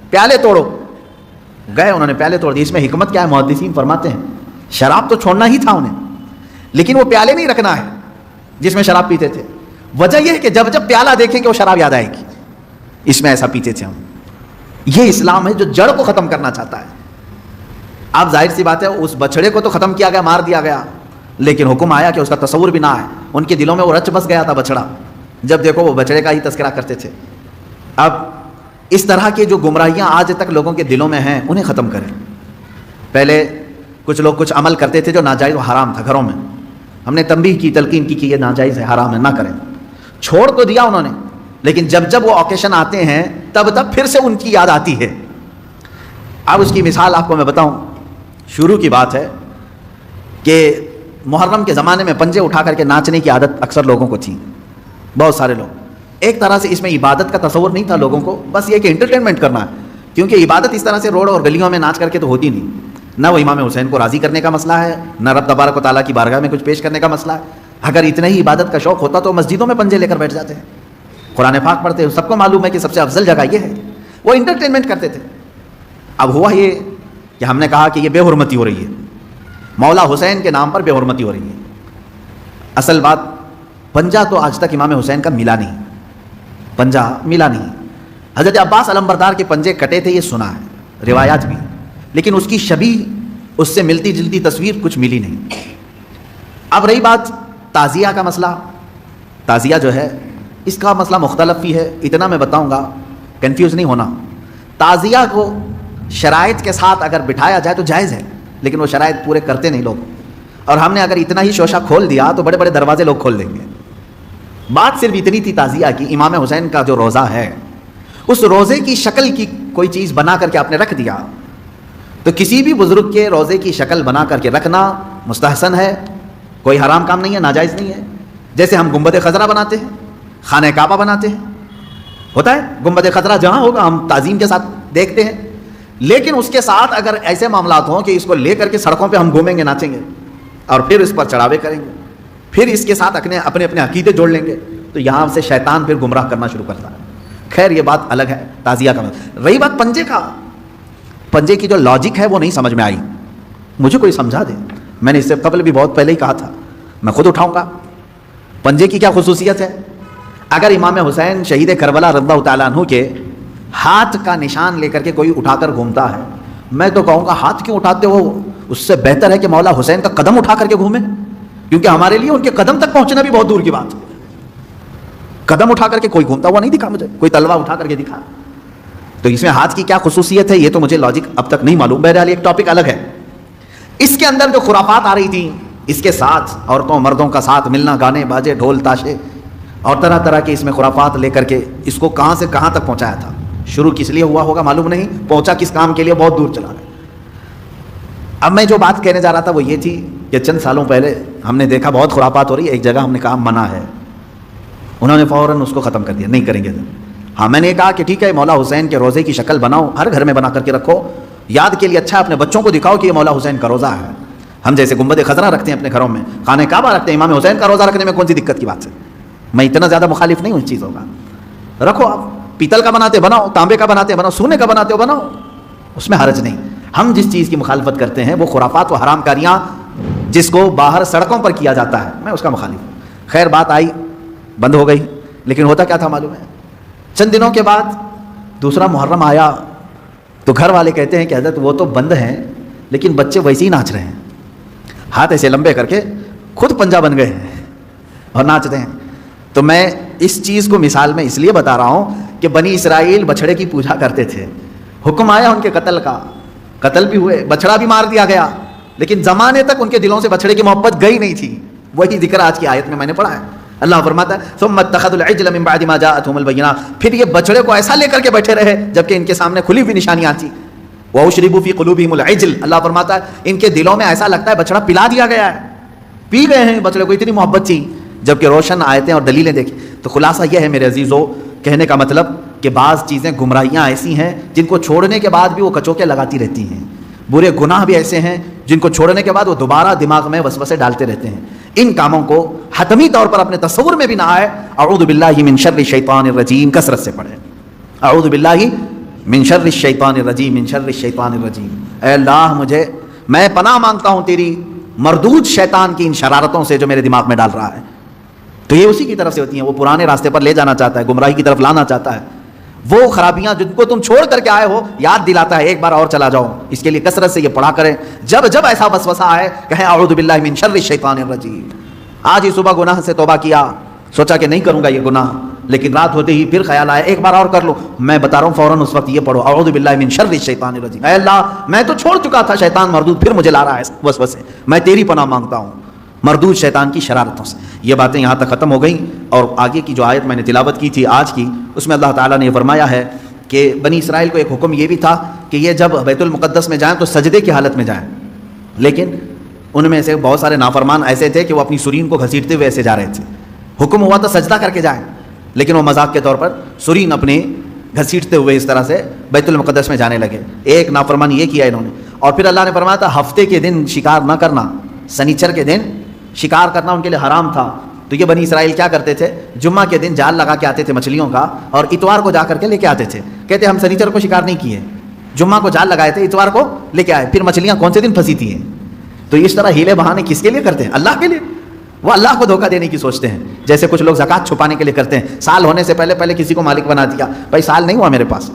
A: پیالے توڑو. گئے انہوں نے پیالے توڑ دیے. اس میں حکمت کیا ہے؟ محدثین فرماتے ہیں شراب تو چھوڑنا ہی تھا انہیں، لیکن وہ پیالے نہیں رکھنا ہے جس میں شراب پیتے تھے. وجہ یہ ہے کہ جب جب پیالہ دیکھیں گے وہ شراب یاد آئے گی، اس میں ایسا پیتے تھے ہم. یہ اسلام ہے جو جڑ کو ختم کرنا چاہتا ہے. اب ظاہر سی بات ہے اس بچڑے کو تو ختم کیا گیا، مار دیا گیا، لیکن حکم آیا کہ اس کا تصور بھی نہ آئے. ان کے دلوں میں وہ رچ بس گیا تھا بچڑا. جب دیکھو وہ بچڑے کا ہی تذکرہ کرتے تھے. اب اس طرح کی جو گمراہیاں آج تک لوگوں کے دلوں میں ہیں انہیں ختم کریں. پہلے کچھ لوگ کچھ عمل کرتے تھے جو ناجائز و حرام تھا گھروں میں، ہم نے تنبیہ کی، تلقین کی کہ یہ ناجائز ہے، حرام ہے، نہ کریں. چھوڑ تو دیا انہوں نے، لیکن جب جب وہ اوکیشن آتے ہیں تب پھر سے ان کی یاد آتی ہے. اب اس کی مثال آپ کو میں بتاؤں. شروع کی بات ہے کہ محرم کے زمانے میں پنجے اٹھا کر کے ناچنے کی عادت اکثر لوگوں کو تھی، بہت سارے لوگ. ایک طرح سے اس میں عبادت کا تصور نہیں تھا لوگوں کو، بس یہ کہ انٹرٹینمنٹ کرنا ہے، کیونکہ عبادت اس طرح سے روڈ اور گلیوں میں ناچ کر کے تو ہوتی نہیں. نہ وہ امام حسین کو راضی کرنے کا مسئلہ ہے، نہ رب تبارک و تعالیٰ کی بارگاہ میں کچھ پیش کرنے کا مسئلہ ہے. اگر اتنا ہی عبادت کا شوق ہوتا تو مسجدوں میں پنجے لے کر بیٹھ جاتے ہیں، قرآن پاک پڑھتے ہیں. سب کو معلوم ہے کہ سب سے افضل جگہ یہ ہے. وہ انٹرٹینمنٹ کرتے تھے. اب ہوا یہ کہ ہم نے کہا کہ یہ بے حرمتی ہو رہی ہے، مولا حسین کے نام پر بے حرمتی ہو رہی ہے. اصل بات پنجہ تو آج تک امام حسین کا ملا نہیں، پنجہ ملا نہیں. حضرت عباس علمبردار کے پنجے کٹے تھے، یہ سنا ہے، روایات بھی، لیکن اس کی شبیہ، اس سے ملتی جلتی تصویر کچھ ملی نہیں. اب رہی بات تعزیہ کا مسئلہ. تعزیہ جو ہے اس کا مسئلہ مختلف بھی ہے، اتنا میں بتاؤں گا، کنفیوز نہیں ہونا. تعزیہ کو شرائط کے ساتھ اگر بٹھایا جائے تو جائز ہے، لیکن وہ شرائط پورے کرتے نہیں لوگ. اور ہم نے اگر اتنا ہی شوشہ کھول دیا تو بڑے بڑے دروازے لوگ کھول دیں گے. بات صرف اتنی تھی تعزیہ کی، امام حسین کا جو روزہ ہے اس روزے کی شکل کی کوئی چیز بنا کر کے آپ نے رکھ دیا، تو کسی بھی بزرگ کے روزے کی شکل بنا کر کے رکھنا مستحسن ہے، کوئی حرام کام نہیں ہے، ناجائز نہیں ہے. جیسے ہم گنبد خضرا بناتے ہیں، خانہ کعبہ بناتے ہیں، ہوتا ہے گنبد خضرا جہاں ہوگا ہم تعظیم کے ساتھ دیکھتے ہیں، لیکن اس کے ساتھ اگر ایسے معاملات ہوں کہ اس کو لے کر کے سڑکوں پہ ہم گھومیں گے، ناچیں گے، اور پھر اس پر چڑھاوے کریں گے، پھر اس کے ساتھ اپنے اپنے عقیدے جوڑ لیں گے، تو یہاں سے شیطان پھر گمراہ کرنا شروع کرتا ہے. خیر یہ بات الگ ہے تعزیہ کا. رہی بات پنجے کا، پنجے کی جو لاجک ہے وہ نہیں سمجھ میں آئی، مجھے کوئی سمجھا دے. میں نے اس سے قبل بھی بہت پہلے ہی کہا تھا، میں خود اٹھاؤں گا. پنجے کی کیا خصوصیت ہے؟ اگر امام حسین شہید کربلا رضی اللہ تعالیٰ عنہ کے ہاتھ کا نشان لے کر کے کوئی اٹھا کر گھومتا ہے، میں تو کہوں گا ہاتھ کیوں اٹھاتے ہو؟ اس سے بہتر ہے کہ مولا حسین کا قدم اٹھا کر کے گھومیں، کیونکہ ہمارے لیے ان کے قدم تک پہنچنا بھی بہت دور کی بات ہے. قدم اٹھا کر کے کوئی گھومتا ہوا نہیں دکھا مجھے، کوئی تلوار اٹھا کر کے دکھا. تو اس میں ہاتھ کی کیا خصوصیت ہے یہ تو مجھے لاجک اب تک نہیں معلوم. بہرحال ایک ٹاپک الگ ہے. اس کے اندر جو خرافات آ رہی تھیں، اس کے ساتھ عورتوں مردوں کا ساتھ ملنا، گانے باجے ڈھول تاشے اور طرح طرح کے اس میں خرافات لے کر کے اس کو کہاں سے کہاں تک پہنچایا تھا. شروع کس لیے ہوا ہوگا معلوم نہیں، پہنچا کس کام کے لیے بہت دور چلا گیا. اب میں جو بات کہنے جا رہا تھا وہ یہ تھی کہ چند سالوں پہلے ہم نے دیکھا بہت خرافات ہو رہی ہے، ایک جگہ ہم نے کہا منع ہے، انہوں نے فوراً اس کو ختم کر دیا، نہیں کریں گے. ہاں میں نے کہا کہ ٹھیک ہے مولا حسین کے روزے کی شکل بناؤ، ہر گھر میں بنا کر کے رکھو، یاد کے لیے اچھا اپنے بچوں کو دکھاؤ کہ یہ مولا حسین کا روزہ ہے. ہم جیسے گنبد خضرا رکھتے ہیں اپنے گھروں میں، خانہ کعبہ رکھتے ہیں، امام حسین کا روزہ رکھنے میں کون سی دقت کی بات ہے؟ میں اتنا زیادہ مخالف نہیں ہوں اس چیزوں کا. رکھو، آپ پیتل کا بناتے بناؤ، تانبے کا بناتے بناؤ، سونے کا بناتے ہو بناؤ، اس میں حرج نہیں. ہم جس چیز کی مخالفت کرتے ہیں وہ خرافات و حرام کاریاں جس کو باہر سڑکوں پر کیا جاتا ہے، میں اس کا مخالف ہوں. خیر بات آئی، بند ہو گئی، لیکن ہوتا کیا تھا معلوم ہے؟ چند دنوں کے بعد دوسرا محرم آیا تو گھر والے کہتے ہیں کہ حضرت وہ تو بند ہیں لیکن بچے ویسے ہی ناچ رہے ہیں، ہاتھ ایسے لمبے کر کے خود پنجہ بن گئے ہیں اور ناچ رہے ہیں. تو میں اس چیز کو مثال میں اس لیے بتا رہا ہوں کہ بنی اسرائیل بچھڑے کی پوجا کرتے تھے، حکم آیا ان کے قتل کا، قتل بھی ہوئے، بچھڑا بھی مار دیا گیا، لیکن زمانے تک ان کے دلوں سے بچھڑے کی محبت گئی نہیں تھی. وہی ذکر آج کی آیت میں میں نے پڑھا ہے. اللہ فرماتا ہے ثم اتخذوا العجل من بعد ما جاءتهم البينات، پھر یہ بچڑے کو ایسا لے کر کے بیٹھے رہے جبکہ ان کے سامنے کھلی ہوئی نشانیاں تھیں. واشربوا في قلوبهم العجل، اللہ فرماتا ہے ان کے دلوں میں ایسا لگتا ہے بچڑا پلا دیا گیا ہے، پی گئے ہیں بچڑے کو، اتنی محبت تھی، جبکہ روشن آیتیں اور دلیلیں دیکھی. تو خلاصہ یہ ہے میرے عزیزو، کہنے کا مطلب کہ بعض چیزیں گمراہیاں ایسی ہیں جن کو چھوڑنے کے بعد بھی وہ کچوکے لگاتی رہتی ہیں، برے گناہ بھی ایسے ہیں جن کو چھوڑنے کے بعد وہ دوبارہ دماغ میں وسوسے ڈالتے رہتے ہیں. ان کاموں کو حتمی طور پر اپنے تصور میں بھی نہ آئے. اعوذ باللہ من شر الشیطان الرجیم کثرت سے پڑھیں. اعوذ باللہ من شر الشیطان الرجیم، من شر الشیطان الرجیم. اے اللہ میں پناہ مانگتا ہوں تیری مردود شیطان کی ان شرارتوں سے جو میرے دماغ میں ڈال رہا ہے. تو یہ اسی کی طرف سے ہوتی ہیں، وہ پرانے راستے پر لے جانا چاہتا ہے، گمراہی کی طرف لانا چاہتا ہے. وہ خرابیاں جن کو تم چھوڑ کر کے آئے ہو یاد دلاتا ہے، ایک بار اور چلا جاؤ. اس کے لیے کثرت سے یہ پڑھا کریں. جب جب ایسا وسوسہ آئے کہیں اعوذ باللہ من شر الشیطان الرجیم. آج ہی صبح گناہ سے توبہ کیا، سوچا کہ نہیں کروں گا یہ گناہ، لیکن رات ہوتے ہی پھر خیال آیا ایک بار اور کر لو. میں بتا رہا ہوں فوراً اس وقت یہ پڑھو اعوذ باللہ من شر الشیطان الرجیم. اے اللہ میں تو چھوڑ چکا تھا شیطان مردود, پھر مجھے لا رہا ہے وسوسے, میں تیری پناہ مانگتا ہوں مردود شیطان کی شرارتوں سے. یہ باتیں یہاں تک ختم ہو گئیں, اور آگے کی جو آیت میں نے تلاوت کی تھی آج کی, اس میں اللہ تعالیٰ نے یہ فرمایا ہے کہ بنی اسرائیل کو ایک حکم یہ بھی تھا کہ یہ جب بیت المقدس میں جائیں تو سجدے کی حالت میں جائیں, لیکن ان میں سے بہت سارے نافرمان ایسے تھے کہ وہ اپنی سرین کو گھسیٹتے ہوئے ایسے جا رہے تھے. حکم ہوا تو سجدہ کر کے جائیں, لیکن وہ مذاق کے طور پر سرین اپنے گھسیٹتے ہوئے اس طرح سے بیت المقدس میں جانے لگے. ایک نافرمان یہ کیا انہوں نے. اور پھر اللہ نے فرمایا تھا ہفتے کے دن شکار نہ کرنا, سنیچر کے دن شکار کرنا ان کے لیے حرام تھا. تو یہ بنی اسرائیل کیا کرتے تھے, جمعہ کے دن جال لگا کے آتے تھے مچھلیوں کا, اور اتوار کو جا کر کے لے کے آتے تھے. کہتے ہم سنیچر کو شکار نہیں کیے, جمعہ کو جال لگائے تھے, اتوار کو لے کے آئے. پھر مچھلیاں کون سے دن پھنسی تھی ہیں. تو اس طرح ہیلے بہانے کس کے لیے کرتے ہیں, اللہ کے لیے. وہ اللہ کو دھوکہ دینے کی سوچتے ہیں, جیسے کچھ لوگ زکوٰۃ چھپانے کے لیے کرتے ہیں. سال ہونے سے پہلے کسی کو مالک بنا دیا, بھائی سال نہیں ہوا میرے پاس,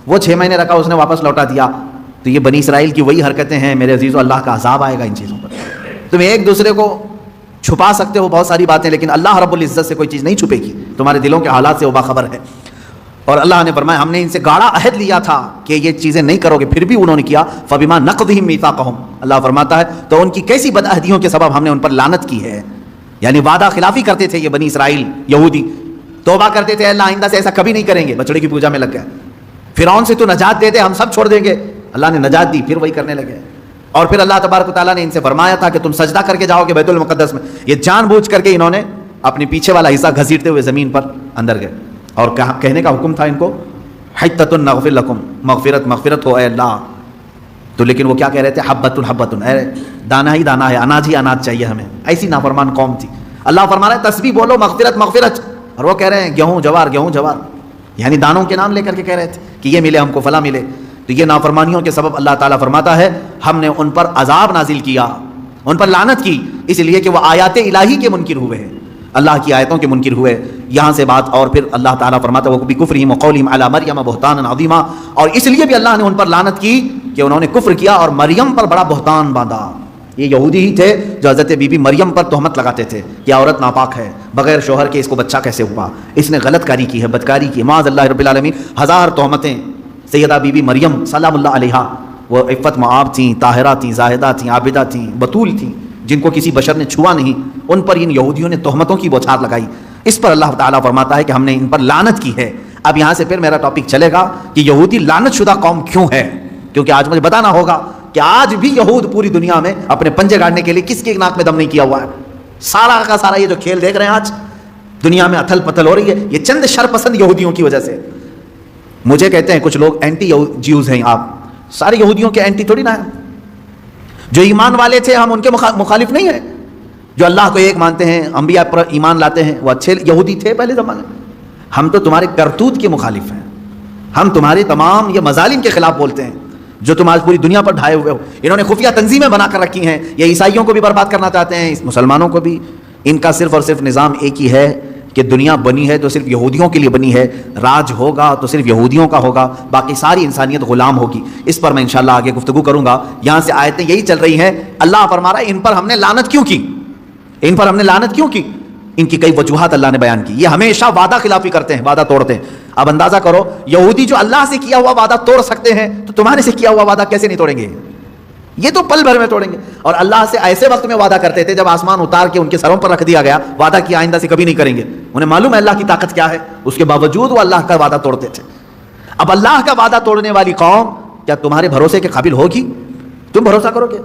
A: وہ 6 مہینے رکھا اس نے واپس لوٹا دیا. تو یہ بنی اسرائیل کی وہی حرکتیں ہیں میرے عزیزو, اللہ کا عذاب آئے گا ان چیزوں پر. تم ایک دوسرے کو چھپا سکتے ہو بہت ساری باتیں, لیکن اللہ رب العزت سے کوئی چیز نہیں چھپے گی, تمہارے دلوں کے حالات سے وہ باخبر ہے. اور اللہ نے فرمایا ہم نے ان سے گاڑا عہد لیا تھا کہ یہ چیزیں نہیں کرو گے, پھر بھی انہوں نے کیا. فبما نقضهم میثاقهم, اللہ فرماتا ہے تو ان کی کیسی بدعہدیوں کے سبب ہم نے ان پر لعنت کی ہے. یعنی وعدہ خلافی کرتے تھے یہ بنی اسرائیل یہودی, توبہ کرتے تھے اللہ آئندہ سے ایسا کبھی نہیں کریں گے, بچڑے کی پوجا میں لگ گئے. فرعون سے تو نجات دے دے ہم سب چھوڑ دیں گے, اللہ نے نجات دی, پھر وہی کرنے لگے. اور پھر اللہ تبارک و تعالیٰ نے ان سے فرمایا تھا کہ تم سجدہ کر کے جاؤ گے بیت المقدس میں, یہ جان بوجھ کر کے انہوں نے اپنے پیچھے والا حصہ گھسیٹتے ہوئے زمین پر اندر گئے. اور کہنے کا حکم تھا ان کو حتۃ نغفر لکم, مغفرت ہو اے اللہ. تو لیکن وہ کیا کہہ رہے تھے, حبۃ, اے دانا ہی دانا ہے, اناج ہی اناج چاہیے ہمیں. ایسی نافرمان قوم تھی. اللہ فرما رہا ہے تسبیح بولو مغفرت, اور وہ کہہ رہے ہیں گیہوں جوار, یعنی دانوں کے نام لے کر کے کہہ رہے تھے کہ یہ ملے ہم کو, فلاں ملے. تو یہ نافرمانیوں کے سبب اللہ تعالیٰ فرماتا ہے ہم نے ان پر عذاب نازل کیا, ان پر لعنت کی, اس لیے کہ وہ آیات الہی کے منکر ہوئے ہیں, اللہ کی آیتوں کے منکر ہوئے. یہاں سے بات, اور پھر اللہ تعالیٰ فرماتا ہے وَبِكُفْرِهِمْ وَقَوْلِهِمْ عَلَى مَرْيَمَ بُهْتَانًا عَظِيمًا, اور اس لیے بھی اللہ نے ان پر لعنت کی کہ انہوں نے کفر کیا اور مریم پر بڑا بہتان باندھا. یہ یہودی ہی تھے جو حضرت بی بی مریم پر تہمت لگاتے تھے کہ عورت ناپاک ہے, بغیر شوہر کے اس کو بچہ کیسے ہوا, اس نے غلط کاری کی ہے, بدکاری کی, معاذ اللہ رب العالمین. 1000 تہمتیں سیدہ بی بی مریم سلام اللہ علیہا, وہ عفت معاب تھیں, طاہرہ تھیں, زاہدہ تھیں, عابدہ تھیں, بطول تھیں, جن کو کسی بشر نے چھوا نہیں, ان پر ان یہودیوں نے تہمتوں کی بوچھار لگائی. اس پر اللہ تعالیٰ فرماتا ہے کہ ہم نے ان پر لعنت کی ہے. اب یہاں سے پھر میرا ٹاپک چلے گا کہ یہودی لعنت شدہ قوم کیوں ہے, کیونکہ آج مجھے بتانا ہوگا کہ آج بھی یہود پوری دنیا میں اپنے پنجے گاڑنے کے لیے کس کے ناک میں دم نہیں کیا ہوا ہے. سارا کا سارا یہ جو کھیل دیکھ رہے ہیں آج دنیا میں اتھل پتھل ہو رہی ہے, یہ چند شرپسند یہودیوں کی وجہ سے. مجھے کہتے ہیں کچھ لوگ اینٹی جیوز ہیں, آپ سارے یہودیوں کے اینٹی تھوڑی نہ ہیں. جو ایمان والے تھے ہم ان کے مخالف نہیں ہیں, جو اللہ کو ایک مانتے ہیں, انبیاء پر ایمان لاتے ہیں, وہ اچھے یہودی تھے پہلے زمانے میں. ہم تو تمہارے کرتوت کے مخالف ہیں, ہم تمہارے تمام یہ مظالم کے خلاف بولتے ہیں جو تم آج پوری دنیا پر ڈھائے ہوئے ہو. انہوں نے خفیہ تنظیمیں بنا کر رکھی ہیں, یہ عیسائیوں کو بھی برباد کرنا چاہتے ہیں, مسلمانوں کو بھی. ان کا صرف اور صرف نظام ایک ہی ہے کہ دنیا بنی ہے تو صرف یہودیوں کے لیے بنی ہے, راج ہوگا تو صرف یہودیوں کا ہوگا, باقی ساری انسانیت غلام ہوگی. اس پر میں انشاءاللہ آگے گفتگو کروں گا. یہاں سے آیتیں یہی چل رہی ہیں. اللہ فرما رہا ہے ان پر ہم نے لعنت کیوں کی, ان پر ہم نے لعنت کیوں کی. ان کی کئی وجوہات اللہ نے بیان کی. یہ ہمیشہ وعدہ خلافی کرتے ہیں, وعدہ توڑتے ہیں. اب اندازہ کرو یہودی جو اللہ سے کیا ہوا وعدہ توڑ سکتے ہیں تو تمہارے سے کیا ہوا وعدہ کیسے نہیں توڑیں گے, یہ تو پل بھر میں توڑیں گے. اور اللہ سے ایسے وقت میں وعدہ کرتے تھے جب آسمان اتار کے ان کے سروں پر رکھ دیا گیا, وعدہ کیا آئندہ سے کبھی نہیں کریں گے. انہیں معلوم ہے اللہ کی طاقت کیا ہے, اس کے باوجود وہ اللہ کا وعدہ توڑتے تھے. اب اللہ کا وعدہ توڑنے والی قوم کیا تمہارے بھروسے کے قابل ہوگی؟ تم بھروسہ کرو گے؟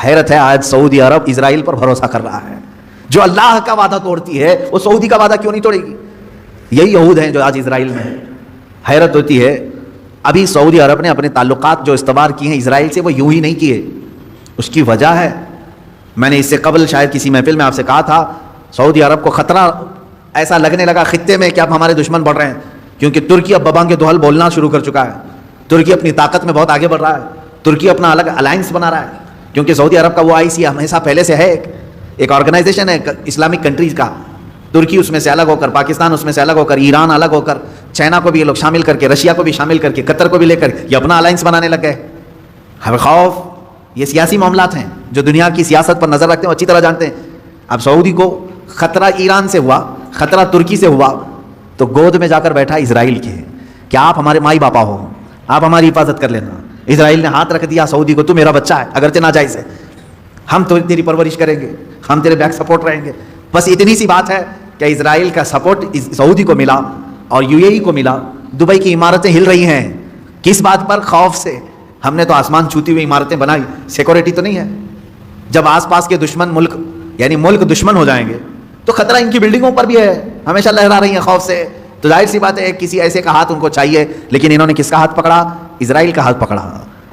A: حیرت ہے, آج سعودی عرب اسرائیل پر بھروسہ کر رہا ہے. جو اللہ کا وعدہ توڑتی ہے وہ سعودی کا وعدہ کیوں نہیں توڑے گی؟ یہی یہود ہیں جو آج اسرائیل میں ہیں. حیرت ہوتی ہے, ابھی سعودی عرب نے اپنے تعلقات جو استوار کیے ہیں اسرائیل سے وہ یوں ہی نہیں کیے. اس کی وجہ ہے, میں نے اس سے قبل شاید کسی محفل میں آپ سے کہا تھا, سعودی عرب کو خطرہ ایسا لگنے لگا خطے میں کہ اب ہمارے دشمن بڑھ رہے ہیں, کیونکہ ترکی اب ببانگ دوحل بولنا شروع کر چکا ہے. ترکی اپنی طاقت میں بہت آگے بڑھ رہا ہے, ترکی اپنا الگ الائنس بنا رہا ہے, کیونکہ سعودی عرب کا وہ IC ہمیشہ پہلے سے ہے, ایک آرگنائزیشن ہے اسلامک کنٹریز کا. ترکی اس میں سے الگ ہو کر, پاکستان اس میں سے الگ ہو کر, ایران الگ ہو کر, چائنا کو بھی یہ لوگ شامل کر کے, رشیا کو بھی شامل کر کے, قطر کو بھی لے کر یہ اپنا الائنس بنانے لگ گئے. ہمیں خوف, یہ سیاسی معاملات ہیں جو دنیا کی سیاست پر نظر رکھتے ہیں, اچھی طرح جانتے ہیں. اب سعودی کو خطرہ ایران سے ہوا, خطرہ ترکی سے ہوا, تو گود میں جا کر بیٹھا اسرائیل کے کہ آپ ہمارے مائی باپا ہو, آپ ہماری حفاظت کر لینا. اسرائیل نے ہاتھ رکھ دیا سعودی کو, تو میرا بچہ ہے اگرچہ ناجائز ہے, ہم تو تیری پرورش کریں گے, ہم تیرے بیک سپورٹ رہیں گے. بس اتنی سی بات ہے کہ اسرائیل کا سپورٹ سعودی کو ملا اور UAE کو ملا. دبئی کی عمارتیں ہل رہی ہیں, کس بات پر؟ خوف سے. ہم نے تو آسمان چھوتی ہوئی عمارتیں بنائی, سیکورٹی تو نہیں ہے. جب آس پاس کے دشمن ملک یعنی ملک دشمن ہو جائیں گے تو خطرہ ان کی بلڈنگوں پر بھی ہے, ہمیشہ لہرا رہی ہیں خوف سے. تو ظاہر سی بات ہے کسی ایسے کا ہاتھ ان کو چاہیے, لیکن انہوں نے کس کا ہاتھ پکڑا؟ اسرائیل کا ہاتھ پکڑا.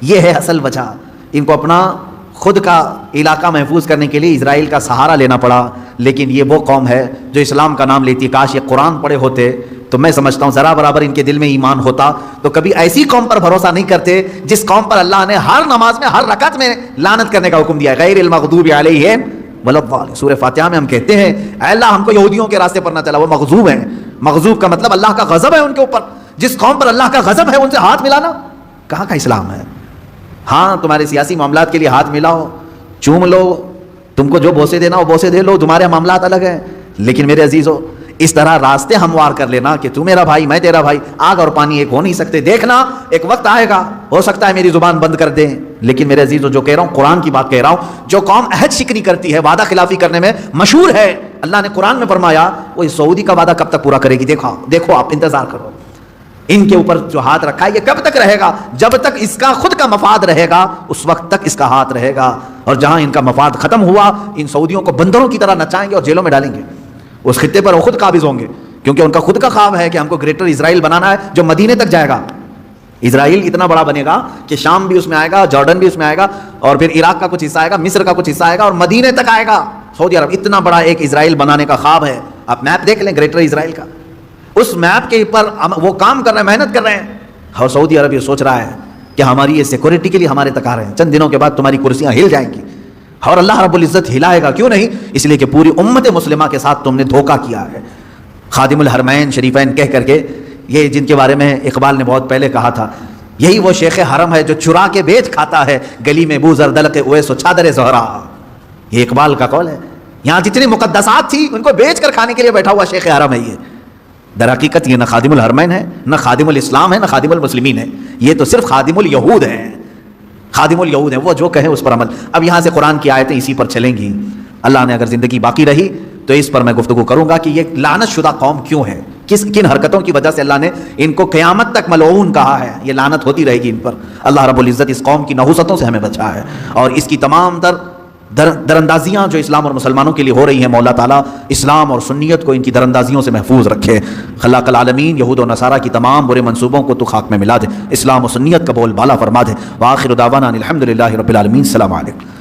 A: یہ ہے اصل وجہ. ان کو اپنا خود کا علاقہ محفوظ کرنے کے لیے اسرائیل کا سہارا لینا پڑا. لیکن یہ وہ قوم ہے جو اسلام کا نام لیتی ہے. کاش یہ قرآن پڑھے ہوتے تو میں سمجھتا ہوں ذرا برابر ان کے دل میں ایمان ہوتا تو کبھی ایسی قوم پر بھروسہ نہیں کرتے جس قوم پر اللہ نے ہر نماز میں ہر رکعت میں لعنت کرنے کا حکم دیا ہے. غیر المغضوب علیہم ولا الضالین. سورہ فاتحہ میں ہم کہتے ہیں اے اللہ ہم کو یہودیوں کے راستے پر نہ چلا, وہ مغضوب ہیں. مغضوب کا مطلب اللہ کا غضب ہے ان کے اوپر. جس قوم پر اللہ کا غضب ہے ان سے ہاتھ ملانا کہاں کا اسلام ہے؟ ہاں تمہارے سیاسی معاملات کے لیے ہاتھ ملاؤ, چوم لو, تم کو جو بوسے دینا وہ بوسے دے لو, تمہارے معاملات الگ ہیں. لیکن میرے عزیزو اس طرح راستے ہموار کر لینا کہ تو میرا بھائی میں تیرا بھائی, آگ اور پانی ایک ہو نہیں سکتے. دیکھنا ایک وقت آئے گا, ہو سکتا ہے میری زبان بند کر دیں, لیکن میرے عزیزو جو کہہ رہا ہوں قرآن کی بات کہہ رہا ہوں. جو قوم عہد شکنی کرتی ہے, وعدہ خلافی کرنے میں مشہور ہے, اللہ نے قرآن میں فرمایا وہ سعودی کا وعدہ کب تک پورا کرے گی؟ دیکھو آپ انتظار کرو. ان کے اوپر جو ہاتھ رکھا ہے یہ کب تک رہے گا؟ جب تک اس کا خود کا مفاد رہے گا اس وقت تک اس کا ہاتھ رہے گا. اور جہاں ان کا مفاد ختم ہوا ان سعودیوں کو بندروں کی طرح نچائیں گے اور جیلوں میں ڈالیں گے. اس خطے پر وہ خود قابض ہوں گے کیونکہ ان کا خود کا خواب ہے کہ ہم کو گریٹر اسرائیل بنانا ہے جو مدینے تک جائے گا. اسرائیل اتنا بڑا بنے گا کہ شام بھی اس میں آئے گا, جارڈن بھی اس میں آئے گا, اور پھر عراق کا کچھ حصہ آئے گا, مصر کا کچھ حصہ آئے گا, اور مدینے تک آئے گا. سعودی عرب اتنا بڑا ایک اسرائیل بنانے کا خواب ہے. آپ میپ دیکھ لیں گریٹر اسرائیل کا, اس میپ کے اوپر وہ کام کر رہے ہیں, محنت کر رہے ہیں. اور سعودی عرب یہ سوچ رہا ہے کہ ہماری یہ سیکورٹی کے لیے ہمارے تک آ رہے ہیں, چند دنوں کے بعد تمہاری کرسیاں ہل جائیں گی. اور اللہ رب العزت ہلائے گا, کیوں نہیں؟ اس لیے کہ پوری امت مسلمہ کے ساتھ تم نے دھوکہ کیا ہے. خادم الحرمین شریفین کہہ کر کے, یہ جن کے بارے میں اقبال نے بہت پہلے کہا تھا, یہی وہ شیخ حرم ہے جو چرا کے بیچ کھاتا ہے گلی میں بو زردلق اویس و چادر زہرا. یہ اقبال کا قول ہے. یہاں جتنی مقدسات تھی ان کو بیچ کر کھانے کے لیے بیٹھا ہوا شیخ حرم ہے. یہ در حقیقت یہ نہ خادم الحرمین ہے, نہ خادم الاسلام ہے, نہ خادم المسلمین ہے. یہ تو صرف خادم الیہود ہے. خادم الیہود ہے, وہ جو کہیں اس پر عمل. اب یہاں سے قرآن کی آیتیں اسی پر چلیں گی. اللہ نے اگر زندگی باقی رہی تو اس پر میں گفتگو کروں گا کہ یہ لعنت شدہ قوم کیوں ہے, کن حرکتوں کی وجہ سے اللہ نے ان کو قیامت تک ملعون کہا ہے. یہ لعنت ہوتی رہے گی ان پر. اللہ رب العزت اس قوم کی نحوستوں سے ہمیں بچا ہے, اور اس کی تمام دراندازیاں جو اسلام اور مسلمانوں کے لیے ہو رہی ہیں, مولا تعالیٰ اسلام اور سنیت کو ان کی دراندازیوں سے محفوظ رکھے. خلاق العالمین یہود و نصارہ کی تمام برے منصوبوں کو تو خاک میں ملا دے, اسلام و سنیت کا بول بالا فرما دے. وآخر دعوانا الحمدللہ رب العالمین. السلام علیکم.